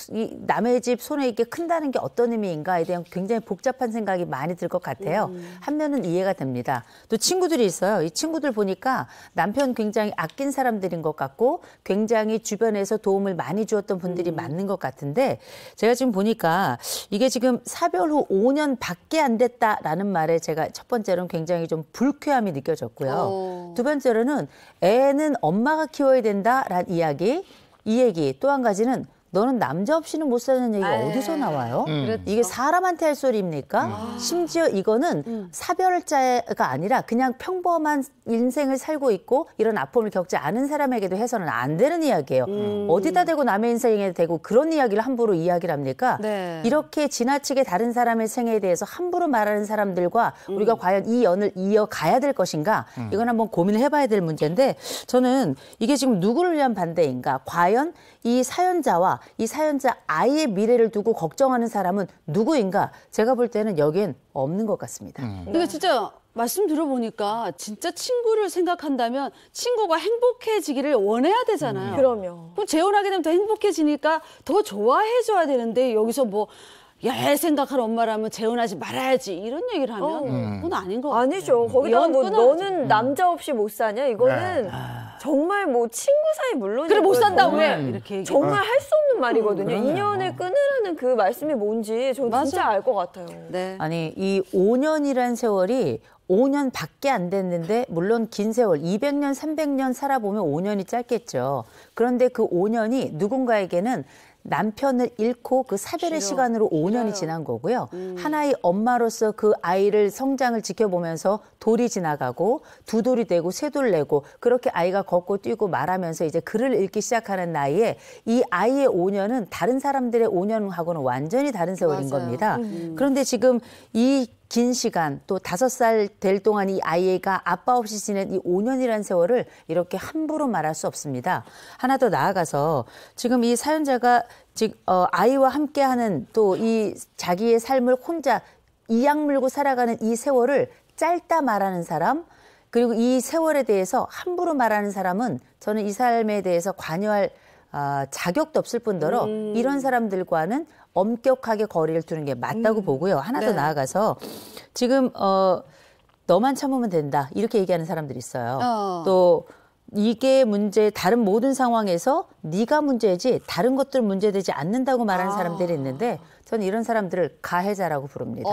남의 집 손에 이렇게 큰다는 게 어떤 의미인가에 대한 굉장히 복잡한 생각이 많이 들 것 같아요. 한 면은 이해가 됩니다. 또 친구들이 있어요. 이 친구들 보니까 남편 굉장히 아낀 사람들인 것 같고 굉장히 주변에서 도움을 많이 주었던 분들이 맞는 것 같은데 제가 지금 보니까 이게 지금 사별 후 5년밖에 안 됐다라는 말에 제가 첫 번째로는 굉장히 좀 불쾌함이 느껴졌고요. 두 번째로는 애는 엄마가 키워야 된다라는 이야기, 이 얘기. 또 한 가지는 너는 남자 없이는 못 사는 얘기가 어디서 나와요? 이게 사람한테 할 소리입니까? 심지어 이거는 사별자가 아니라 그냥 평범한 인생을 살고 있고 이런 아픔을 겪지 않은 사람에게도 해서는 안 되는 이야기예요. 어디다 대고 남의 인생에 대고 그런 이야기를 함부로 이야기를 합니까? 네. 이렇게 지나치게 다른 사람의 생애에 대해서 함부로 말하는 사람들과 우리가 과연 이 연을 이어가야 될 것인가? 이건 한번 고민을 해봐야 될 문제인데 저는 이게 지금 누구를 위한 반대인가? 과연 이 사연자와 이 사연자 아이의 미래를 두고 걱정하는 사람은 누구인가? 제가 볼 때는 여기엔 없는 것 같습니다. 이게 진짜 말씀 들어보니까 진짜 친구를 생각한다면 친구가 행복해지기를 원해야 되잖아요. 그럼요. 그럼 재혼하게 되면 더 행복해지니까 더 좋아해줘야 되는데 여기서 뭐 애 생각하는 엄마라면 재혼하지 말아야지 이런 얘기를 하면 그건 아닌 것 같아요. 아니죠. 거기다가 뭐 끊어야지. 너는 남자 없이 못 사냐? 이거는 정말 뭐 친구 사이 물론 그래, 못 산다, 왜? 이렇게 얘기해. 정말 할 수 없는 말이거든요. 그러네요. 인연을 끊으라는 그 말씀이 뭔지 저는 진짜 알 것 같아요. 네. 아니 이 5년이란 세월이 5년밖에 안 됐는데 물론 긴 세월 200년, 300년 살아보면 5년이 짧겠죠. 그런데 그 5년이 누군가에게는 남편을 잃고 그 사별의 시간으로 5년이 지난 거고요. 하나의 엄마로서 그 아이를 성장을 지켜보면서 돌이 지나가고 두 돌이 되고 세 돌 내고 그렇게 아이가 걷고 뛰고 말하면서 이제 글을 읽기 시작하는 나이에 이 아이의 5년은 다른 사람들의 5년하고는 완전히 다른 세월인 겁니다. 그런데 지금 이 긴 시간 또 5살 될 동안 이 아이가 아빠 없이 지낸 이 5년이라는 세월을 이렇게 함부로 말할 수 없습니다. 하나 더 나아가서 지금 이 사연자가 아이와 함께하는 또 이 자기의 삶을 혼자 이악 물고 살아가는 이 세월을 짧다 말하는 사람 그리고 이 세월에 대해서 함부로 말하는 사람은 저는 이 삶에 대해서 관여할 자격도 없을 뿐더러 이런 사람들과는 엄격하게 거리를 두는 게 맞다고 보고요. 하나 더 나아가서 지금 너만 참으면 된다 이렇게 얘기하는 사람들이 있어요. 또 이게 문제 다른 모든 상황에서 네가 문제지 다른 것들 문제되지 않는다고 말하는 사람들이 있는데 저는 이런 사람들을 가해자라고 부릅니다.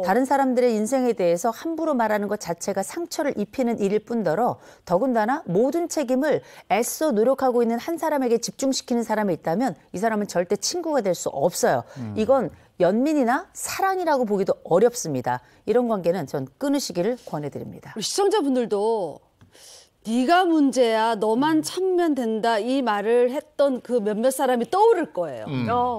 다른 사람들의 인생에 대해서 함부로 말하는 것 자체가 상처를 입히는 일일 뿐더러 더군다나 모든 책임을 애써 노력하고 있는 한 사람에게 집중시키는 사람이 있다면 이 사람은 절대 친구가 될 수 없어요. 이건 연민이나 사랑이라고 보기도 어렵습니다. 이런 관계는 전 끊으시기를 권해드립니다. 우리 시청자분들도 네가 문제야, 너만 참으면 된다 이 말을 했던 그 몇몇 사람이 떠오를 거예요.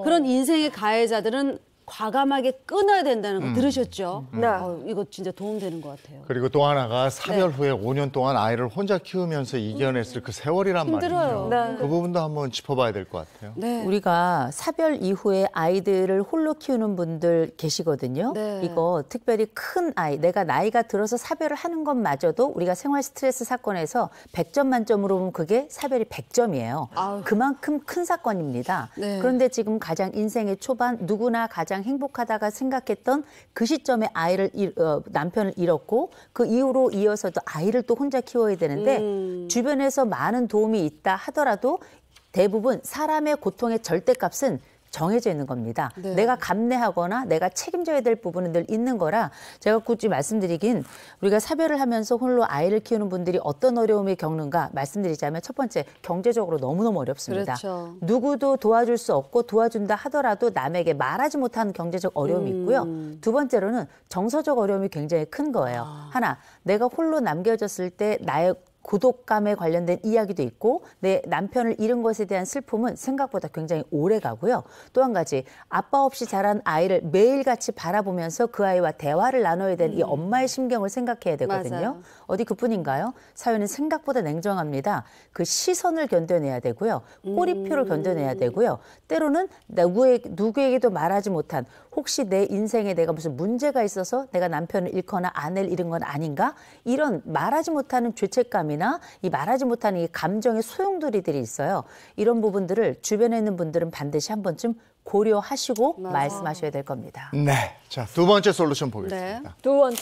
그런 인생의 가해자들은 과감하게 끊어야 된다는 거 들으셨죠? 네. 이거 진짜 도움되는 것 같아요. 그리고 또 하나가 사별 후에 5년 동안 아이를 혼자 키우면서 이겨냈을 그 세월이란 힘들어요. 말이죠. 그 부분도 한번 짚어봐야 될 것 같아요. 우리가 사별 이후에 아이들을 홀로 키우는 분들 계시거든요. 이거 특별히 큰 아이, 내가 나이가 들어서 사별을 하는 것마저도 우리가 생활 스트레스 사건에서 100점 만점으로 보면 그게 사별이 100점이에요. 그만큼 큰 사건입니다. 그런데 지금 가장 인생의 초반 누구나 가장 행복하다가 생각했던 그 시점에 남편을 잃었고 그 이후로 이어서도 아이를 또 혼자 키워야 되는데 주변에서 많은 도움이 있다 하더라도 대부분 사람의 고통의 절대값은 정해져 있는 겁니다. 내가 감내하거나 내가 책임져야 될 부분은 늘 있는 거라 제가 굳이 말씀드리긴 우리가 사별을 하면서 홀로 아이를 키우는 분들이 어떤 어려움을 겪는가 말씀드리자면 첫 번째 경제적으로 너무너무 어렵습니다. 그렇죠. 누구도 도와줄 수 없고 도와준다 하더라도 남에게 말하지 못하는 경제적 어려움이 있고요. 두 번째로는 정서적 어려움이 굉장히 큰 거예요. 하나, 내가 홀로 남겨졌을 때 나의 고독감에 관련된 이야기도 있고 내 남편을 잃은 것에 대한 슬픔은 생각보다 굉장히 오래 가고요. 또 한 가지 아빠 없이 자란 아이를 매일같이 바라보면서 그 아이와 대화를 나눠야 되는 이 엄마의 심경을 생각해야 되거든요. 맞아요. 어디 그뿐인가요? 사연은 생각보다 냉정합니다. 그 시선을 견뎌내야 되고요. 꼬리표를 견뎌내야 되고요. 때로는 누구에게도 말하지 못한 혹시 내 인생에 내가 무슨 문제가 있어서 내가 남편을 잃거나 아내를 잃은 건 아닌가? 이런 말하지 못하는 죄책감이나 이 말하지 못하는 이 감정의 소용돌이들이 있어요. 이런 부분들을 주변에 있는 분들은 반드시 한 번쯤 고려하시고 말씀하셔야 될 겁니다. 네. 자, 두 번째 솔루션 보겠습니다. 두 번째.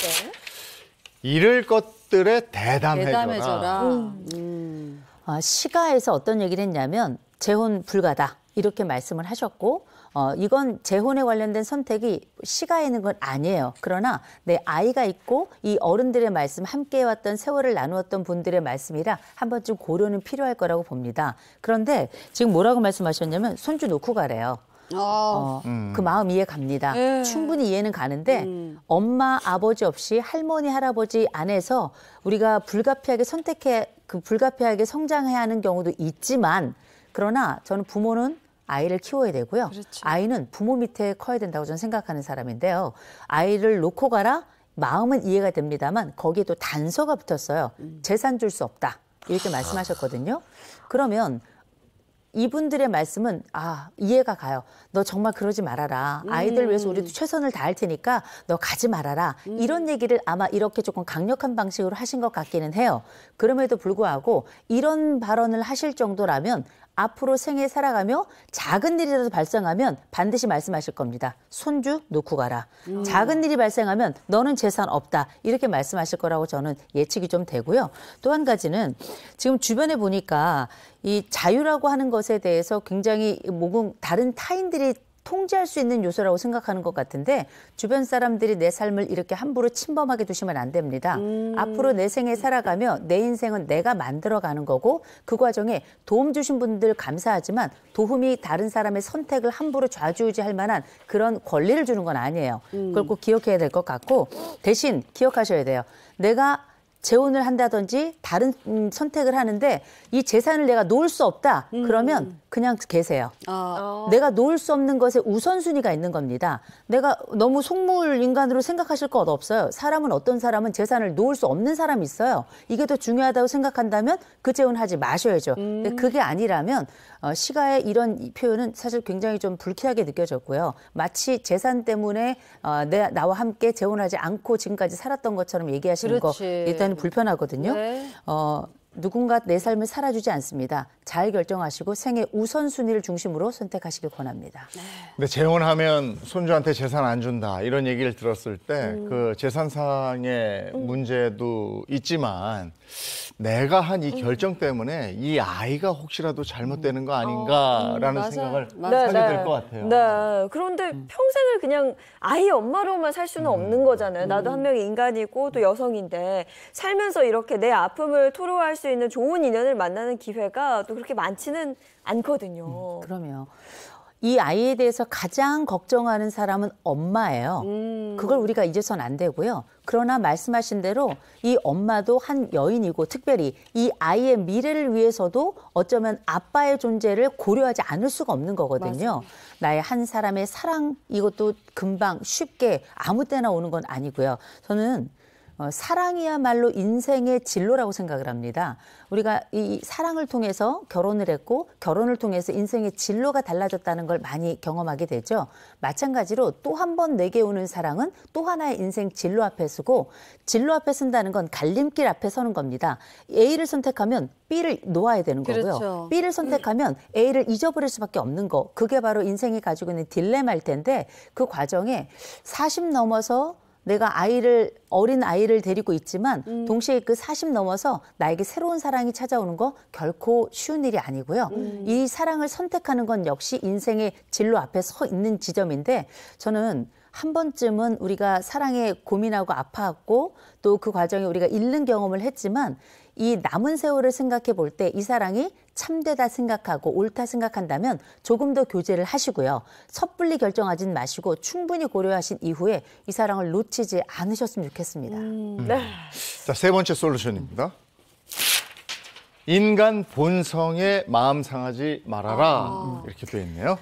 잃을 것들에 대담해져라. 시가에서 어떤 얘기를 했냐면 재혼 불가다. 이렇게 말씀을 하셨고 이건 재혼에 관련된 선택이 시가 있는 건 아니에요. 그러나 내 아이가 있고 이 어른들의 말씀, 함께 해왔던 세월을 나누었던 분들의 말씀이라 한 번쯤 고려는 필요할 거라고 봅니다. 그런데 지금 뭐라고 말씀하셨냐면 손주 놓고 가래요. 그 마음 이해 갑니다. 충분히 이해는 가는데 엄마, 아버지 없이 할머니, 할아버지 안에서 우리가 불가피하게 성장해야 하는 경우도 있지만 그러나 저는 부모는 아이를 키워야 되고요. 그렇죠. 아이는 부모 밑에 커야 된다고 저는 생각하는 사람인데요. 아이를 놓고 가라? 마음은 이해가 됩니다만 거기에 또 단서가 붙었어요. 재산 줄 수 없다. 이렇게 말씀하셨거든요. 그러면 이분들의 말씀은 이해가 가요. 너 정말 그러지 말아라. 아이들 위해서 우리도 최선을 다할 테니까 너 가지 말아라. 이런 얘기를 아마 이렇게 조금 강력한 방식으로 하신 것 같기는 해요. 그럼에도 불구하고 이런 발언을 하실 정도라면 앞으로 생애 살아가며 작은 일이라도 발생하면 반드시 말씀하실 겁니다. 손주 놓고 가라. 작은 일이 발생하면 너는 재산 없다. 이렇게 말씀하실 거라고 저는 예측이 좀 되고요. 또 한 가지는 지금 주변에 보니까 이 자유라고 하는 것에 대해서 굉장히 다른 타인들이 통제할 수 있는 요소라고 생각하는 것 같은데 주변 사람들이 내 삶을 이렇게 함부로 침범하게 두시면 안 됩니다. 앞으로 내 생에 살아가며 내 인생은 내가 만들어가는 거고 그 과정에 도움 주신 분들 감사하지만 도움이 다른 사람의 선택을 함부로 좌지우지할 만한 그런 권리를 주는 건 아니에요. 그걸 꼭 기억해야 될 것 같고 대신 기억하셔야 돼요. 내가 재혼을 한다든지 다른 선택을 하는데 이 재산을 내가 놓을 수 없다. 그러면 그냥 계세요. 내가 놓을 수 없는 것에 우선순위가 있는 겁니다. 내가 너무 속물 인간으로 생각하실 것 없어요. 어떤 사람은 재산을 놓을 수 없는 사람이 있어요. 이게 더 중요하다고 생각한다면 그 재혼하지 마셔야죠. 근데 그게 아니라면 시가의 이런 표현은 사실 굉장히 좀 불쾌하게 느껴졌고요. 마치 재산 때문에 나와 함께 재혼하지 않고 지금까지 살았던 것처럼 얘기하시는 거 일단 불편하거든요. 네. 누군가 내 삶을 살아주지 않습니다. 잘 결정하시고 생애 우선순위를 중심으로 선택하시길 권합니다. 근데 재혼하면 손주한테 재산 안 준다 이런 얘기를 들었을 때 그 재산상의 문제도 있지만 내가 한 이 결정 때문에 이 아이가 혹시라도 잘못되는 거 아닌가라는 생각을 하게 될 것 같아요. 네. 그런데 평생을 그냥 아이 엄마로만 살 수는 없는 거잖아요. 나도 한 명의 인간이고 또 여성인데 살면서 이렇게 내 아픔을 토로할 수 있는 좋은 인연을 만나는 기회가 또 그렇게 많지는 않거든요. 그럼요. 이 아이에 대해서 가장 걱정하는 사람은 엄마예요. 그걸 우리가 잊어서는 안 되고요. 그러나 말씀하신 대로 이 엄마도 한 여인이고 특별히 이 아이의 미래를 위해서도 어쩌면 아빠의 존재를 고려하지 않을 수가 없는 거거든요. 맞습니다. 나의 한 사람의 사랑 이것도 금방 쉽게 아무 때나 오는 건 아니고요. 저는 사랑이야말로 인생의 진로라고 생각을 합니다. 우리가 이 사랑을 통해서 결혼을 했고 결혼을 통해서 인생의 진로가 달라졌다는 걸 많이 경험하게 되죠. 마찬가지로 또 한 번 내게 오는 사랑은 또 하나의 인생 진로 앞에 서고 진로 앞에 선다는 건 갈림길 앞에 서는 겁니다. A를 선택하면 B를 놓아야 되는 거고요. 그렇죠. B를 선택하면 A를 잊어버릴 수밖에 없는 거. 그게 바로 인생이 가지고 있는 딜레마일 텐데 그 과정에 40 넘어서 내가 어린 아이를 데리고 있지만 동시에 그 40 넘어서 나에게 새로운 사랑이 찾아오는 거 결코 쉬운 일이 아니고요. 이 사랑을 선택하는 건 역시 인생의 진로 앞에 서 있는 지점인데 저는 한 번쯤은 우리가 사랑에 고민하고 아파했고 또 그 과정에 우리가 잃는 경험을 했지만 이 남은 세월을 생각해 볼 때 이 사랑이 참되다 생각하고 옳다 생각한다면 조금 더 교제를 하시고요. 섣불리 결정하진 마시고 충분히 고려하신 이후에 이 사랑을 놓치지 않으셨으면 좋겠습니다. 네. 자, 세 번째 솔루션입니다. 인간 본성에 마음 상하지 말아라. 이렇게 되어 있네요.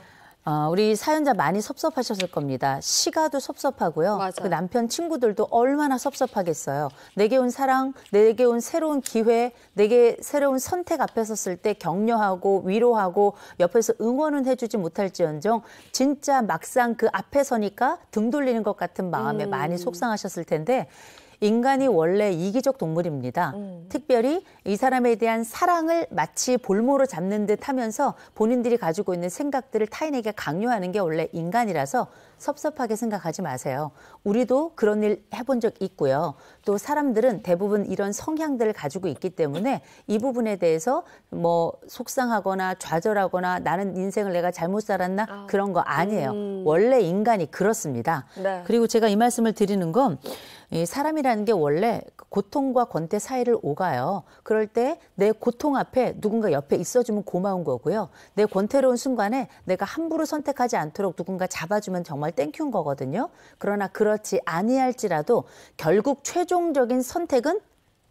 우리 사연자 많이 섭섭하셨을 겁니다. 시가도 섭섭하고요. 맞아. 그 남편 친구들도 얼마나 섭섭하겠어요. 내게 온 사랑, 내게 온 새로운 기회, 내게 새로운 선택 앞에 섰을 때 격려하고 위로하고 옆에서 응원은 해주지 못할지언정 진짜 막상 그 앞에 서니까 등 돌리는 것 같은 마음에 많이 속상하셨을 텐데 인간이 원래 이기적 동물입니다. 특별히 이 사람에 대한 사랑을 마치 볼모로 잡는 듯 하면서 본인들이 가지고 있는 생각들을 타인에게 강요하는 게 원래 인간이라서 섭섭하게 생각하지 마세요. 우리도 그런 일 해본 적 있고요. 또 사람들은 대부분 이런 성향들을 가지고 있기 때문에 이 부분에 대해서 뭐 속상하거나 좌절하거나 나는 인생을 내가 잘못 살았나 그런 거 아니에요. 원래 인간이 그렇습니다. 네. 그리고 제가 이 말씀을 드리는 건 이 사람이라는 게 원래 고통과 권태 사이를 오가요. 그럴 때 내 고통 앞에 누군가 옆에 있어주면 고마운 거고요. 내 권태로운 순간에 내가 함부로 선택하지 않도록 누군가 잡아주면 정말 땡큐인 거거든요. 그러나 그렇지 아니할지라도 결국 최종적인 선택은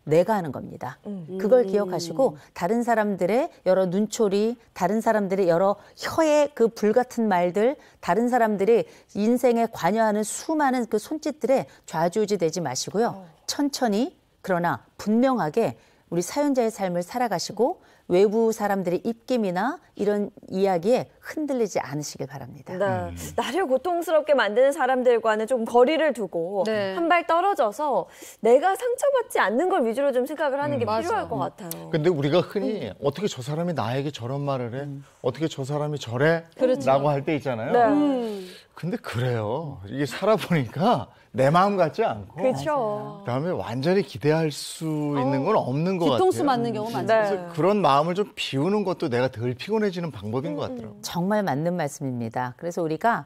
내가 하는 겁니다. 그걸 기억하시고 다른 사람들의 여러 눈초리, 다른 사람들의 여러 혀의 그 불같은 말들, 다른 사람들이 인생에 관여하는 수많은 그 손짓들에 좌지우지 되지 마시고요. 천천히 그러나 분명하게 우리 사연자의 삶을 살아가시고 외부 사람들의 입김이나 이런 이야기에 흔들리지 않으시길 바랍니다. 네. 나를 고통스럽게 만드는 사람들과는 좀 거리를 두고 네. 한 발 떨어져서 내가 상처받지 않는 걸 위주로 좀 생각을 하는 게 필요할 것 같아요. 근데 우리가 흔히 어떻게 저 사람이 나에게 저런 말을 해? 어떻게 저 사람이 저래? 그렇죠. 라고 할 때 있잖아요. 네. 근데 그래요. 이게 살아보니까 내 마음 같지 않고 그렇죠. 그다음에 완전히 기대할 수 있는 건 없는 것 같아요. 뒤통수 맞는 경우 많죠. 그래서 그런 마음을 좀 비우는 것도 내가 덜 피곤해지는 방법인 것 같더라고요. 정말 맞는 말씀입니다. 그래서 우리가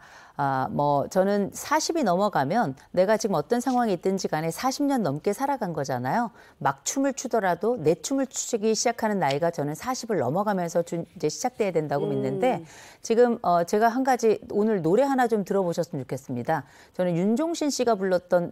저는 40이 넘어가면 내가 지금 어떤 상황에 있든지 간에 40년 넘게 살아간 거잖아요. 막 춤을 추더라도 내 춤을 추기 시작하는 나이가 저는 40을 넘어가면서 이제 시작돼야 된다고 믿는데 지금 제가 한 가지 오늘 노래 하나 좀 들어보셨으면 좋겠습니다. 저는 윤종신 씨가 불렀던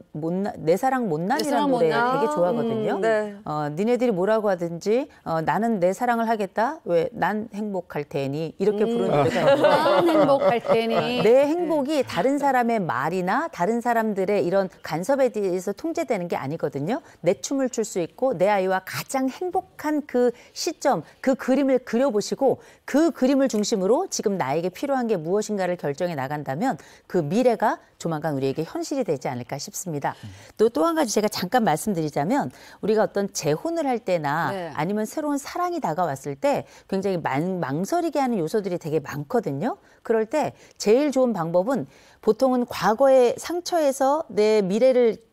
내 사랑 못난이라는 노래 되게 좋아하거든요. 네. 니네들이 뭐라고 하든지 나는 내 사랑을 하겠다. 왜 난 행복할 테니 이렇게 부르는 노래가 있어요. 난 행복할 테니. 내 행복이 다른 사람의 말이나 다른 사람들의 이런 간섭에 대해서 통제되는 게 아니거든요. 내 춤을 출 수 있고 내 아이와 가장 행복한 그 시점, 그 그림을 그려보시고 그 그림을 중심으로 지금 나에게 필요한 게 무엇인가를 결정해 나간다면 그 미래가 조만간 우리에게 현실이 되지 않을까 싶습니다. 또 한 가지 제가 잠깐 말씀드리자면 우리가 어떤 재혼을 할 때나 네. 아니면 새로운 사랑이 다가왔을 때 굉장히 망설이게 하는 요소들이 되게 많거든요. 그럴 때 제일 좋은 방법은 보통은 과거의 상처에서 내 미래를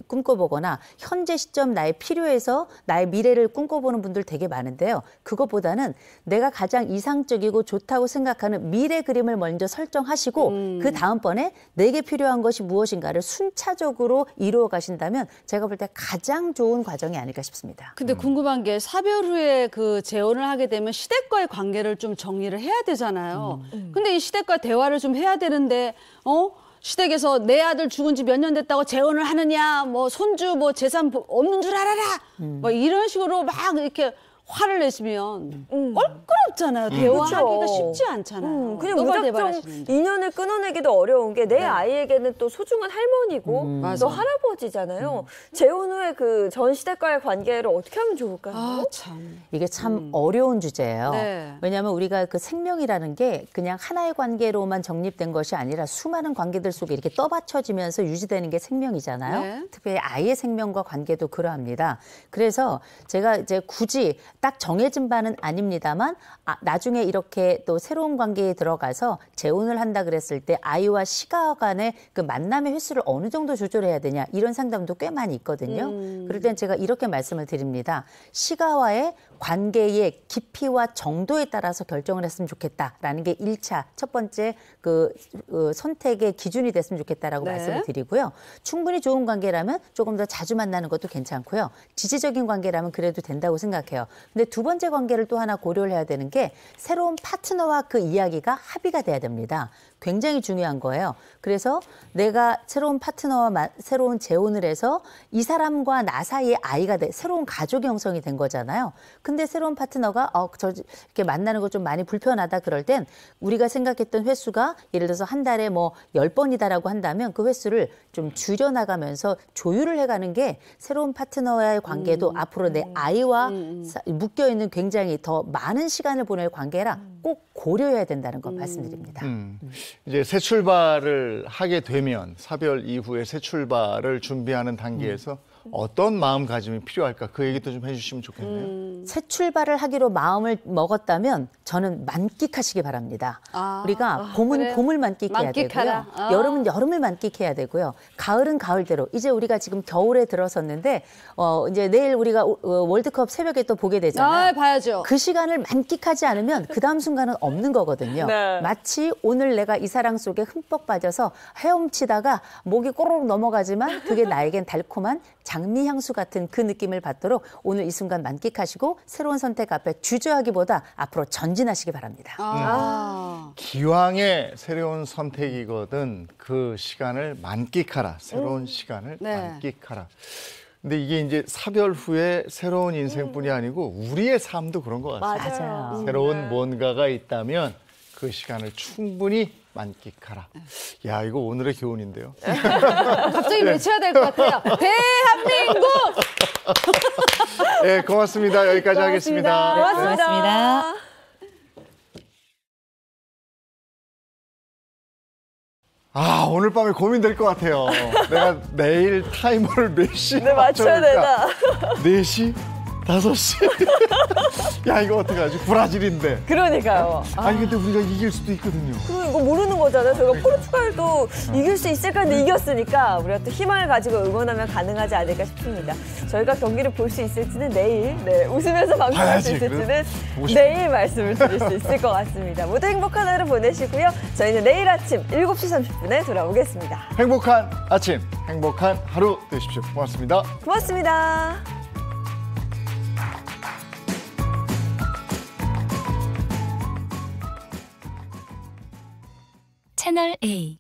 꿈꿔보거나 현재 시점 나의 필요에서 나의 미래를 꿈꿔보는 분들 되게 많은데요. 그것보다는 내가 가장 이상적이고 좋다고 생각하는 미래 그림을 먼저 설정하시고 그 다음번에 내게 필요한 것이 무엇인가를 순차적으로 이루어 가신다면 제가 볼 때 가장 좋은 과정이 아닐까 싶습니다. 근데 궁금한 게 사별 후에 그 재혼을 하게 되면 시댁과의 관계를 좀 정리를 해야 되잖아요. 근데 이 시댁과 대화를 좀 해야 되는데 시댁에서 내 아들 죽은 지 몇 년 됐다고 재혼을 하느냐, 뭐 손주 뭐 재산 없는 줄 알아라, 뭐 이런 식으로 막 이렇게 화를 내시면 껄끄럽잖아요. 대화하기가 그렇죠. 쉽지 않잖아요. 그냥 무작정 인연을 끊어내기도 어려운 게 내 아이에게는 또 소중한 할머니고 또 할아버지잖아요. 재혼 후에 그 전 시댁과의 관계를 어떻게 하면 좋을까요? 이게 참 어려운 주제예요. 네. 왜냐하면 우리가 그 생명이라는 게 그냥 하나의 관계로만 정립된 것이 아니라 수많은 관계들 속에 이렇게 떠받쳐지면서 유지되는 게 생명이잖아요. 네. 특별히 아이의 생명과 관계도 그러합니다. 그래서 제가 이제 굳이 딱 정해진 바는 아닙니다만 나중에 이렇게 또 새로운 관계에 들어가서 재혼을 한다 그랬을 때 아이와 시가 간의 그 만남의 횟수를 어느 정도 조절해야 되냐 이런 상담도 꽤 많이 있거든요. 그럴 땐 제가 이렇게 말씀을 드립니다. 시가와의 관계의 깊이와 정도에 따라서 결정을 했으면 좋겠다라는 게 1차 첫 번째 그 선택의 기준이 됐으면 좋겠다라고 네. 말씀을 드리고요. 충분히 좋은 관계라면 조금 더 자주 만나는 것도 괜찮고요. 지지적인 관계라면 그래도 된다고 생각해요. 근데 두 번째 관계를 또 하나 고려를 해야 되는 게 새로운 파트너와 그 이야기가 합의가 돼야 됩니다. 굉장히 중요한 거예요. 그래서 내가 새로운 파트너와 새로운 재혼을 해서 이 사람과 나 사이에 아이가 새로운 가족이 형성이 된 거잖아요. 근데 새로운 파트너가 이렇게 만나는 거 좀 많이 불편하다 그럴 땐 우리가 생각했던 횟수가 예를 들어서 한 달에 뭐 10번이다라고 한다면 그 횟수를 좀 줄여나가면서 조율을 해가는 게 새로운 파트너와의 관계도 앞으로 내 아이와 묶여있는 굉장히 더 많은 시간을 보낼 관계라 꼭 고려해야 된다는 거 말씀드립니다. 이제 새 출발을 하게 되면 사별 이후에 새 출발을 준비하는 단계에서 어떤 마음가짐이 필요할까? 그 얘기도 좀 해주시면 좋겠네요. 새 출발을 하기로 마음을 먹었다면 저는 만끽하시기 바랍니다. 우리가 봄은 그래요? 봄을 만끽해야 만끽하라. 되고요. 여름은 여름을 만끽해야 되고요. 가을은 가을대로. 이제 우리가 지금 겨울에 들어섰는데 이제 내일 우리가 월드컵 새벽에 또 보게 되잖아요. 봐야죠. 그 시간을 만끽하지 않으면 그 다음 순간은 없는 거거든요. 네. 마치 오늘 내가 이 사랑 속에 흠뻑 빠져서 헤엄치다가 목이 꼬르륵 넘어가지만 그게 나에겐 달콤한 장미 향수 같은 그 느낌을 받도록 오늘 이 순간 만끽하시고 새로운 선택 앞에 주저하기보다 앞으로 전진하시기 바랍니다. 기왕의 새로운 선택이거든 그 시간을 만끽하라. 새로운 시간을 만끽하라. 근데 이게 이제 사별 후에 새로운 인생뿐이 아니고 우리의 삶도 그런 것 같아요. 맞아요. 새로운 뭔가가 있다면 그 시간을 충분히 만끽하라. 야, 이거 오늘의 교훈인데요. 갑자기 외쳐야 될 것 같아요. 대한민국! 네, 고맙습니다. 여기까지 하겠습니다. 고맙습니다. 아, 오늘 밤에 고민될 것 같아요. 내가 내일 타이머를 몇 시에 맞춰야 되나? 4시? 5시? 야, 이거 어떡하지? 브라질인데. 그러니까요. 아니, 근데 우리가 이길 수도 있거든요. 그리고 이거 모르는 거잖아요. 저희가 포르투갈도 이길 수 있을까 했는데 이겼으니까 우리가 또 희망을 가지고 응원하면 가능하지 않을까 싶습니다. 저희가 경기를 볼 수 있을지는 내일, 웃으면서 방송할 수 있을지는 내일 말씀을 드릴 수 있을 것 같습니다. 모두 행복한 하루 보내시고요. 저희는 내일 아침 7시 30분에 돌아오겠습니다. 행복한 아침, 행복한 하루 되십시오. 고맙습니다. 고맙습니다. 채널 A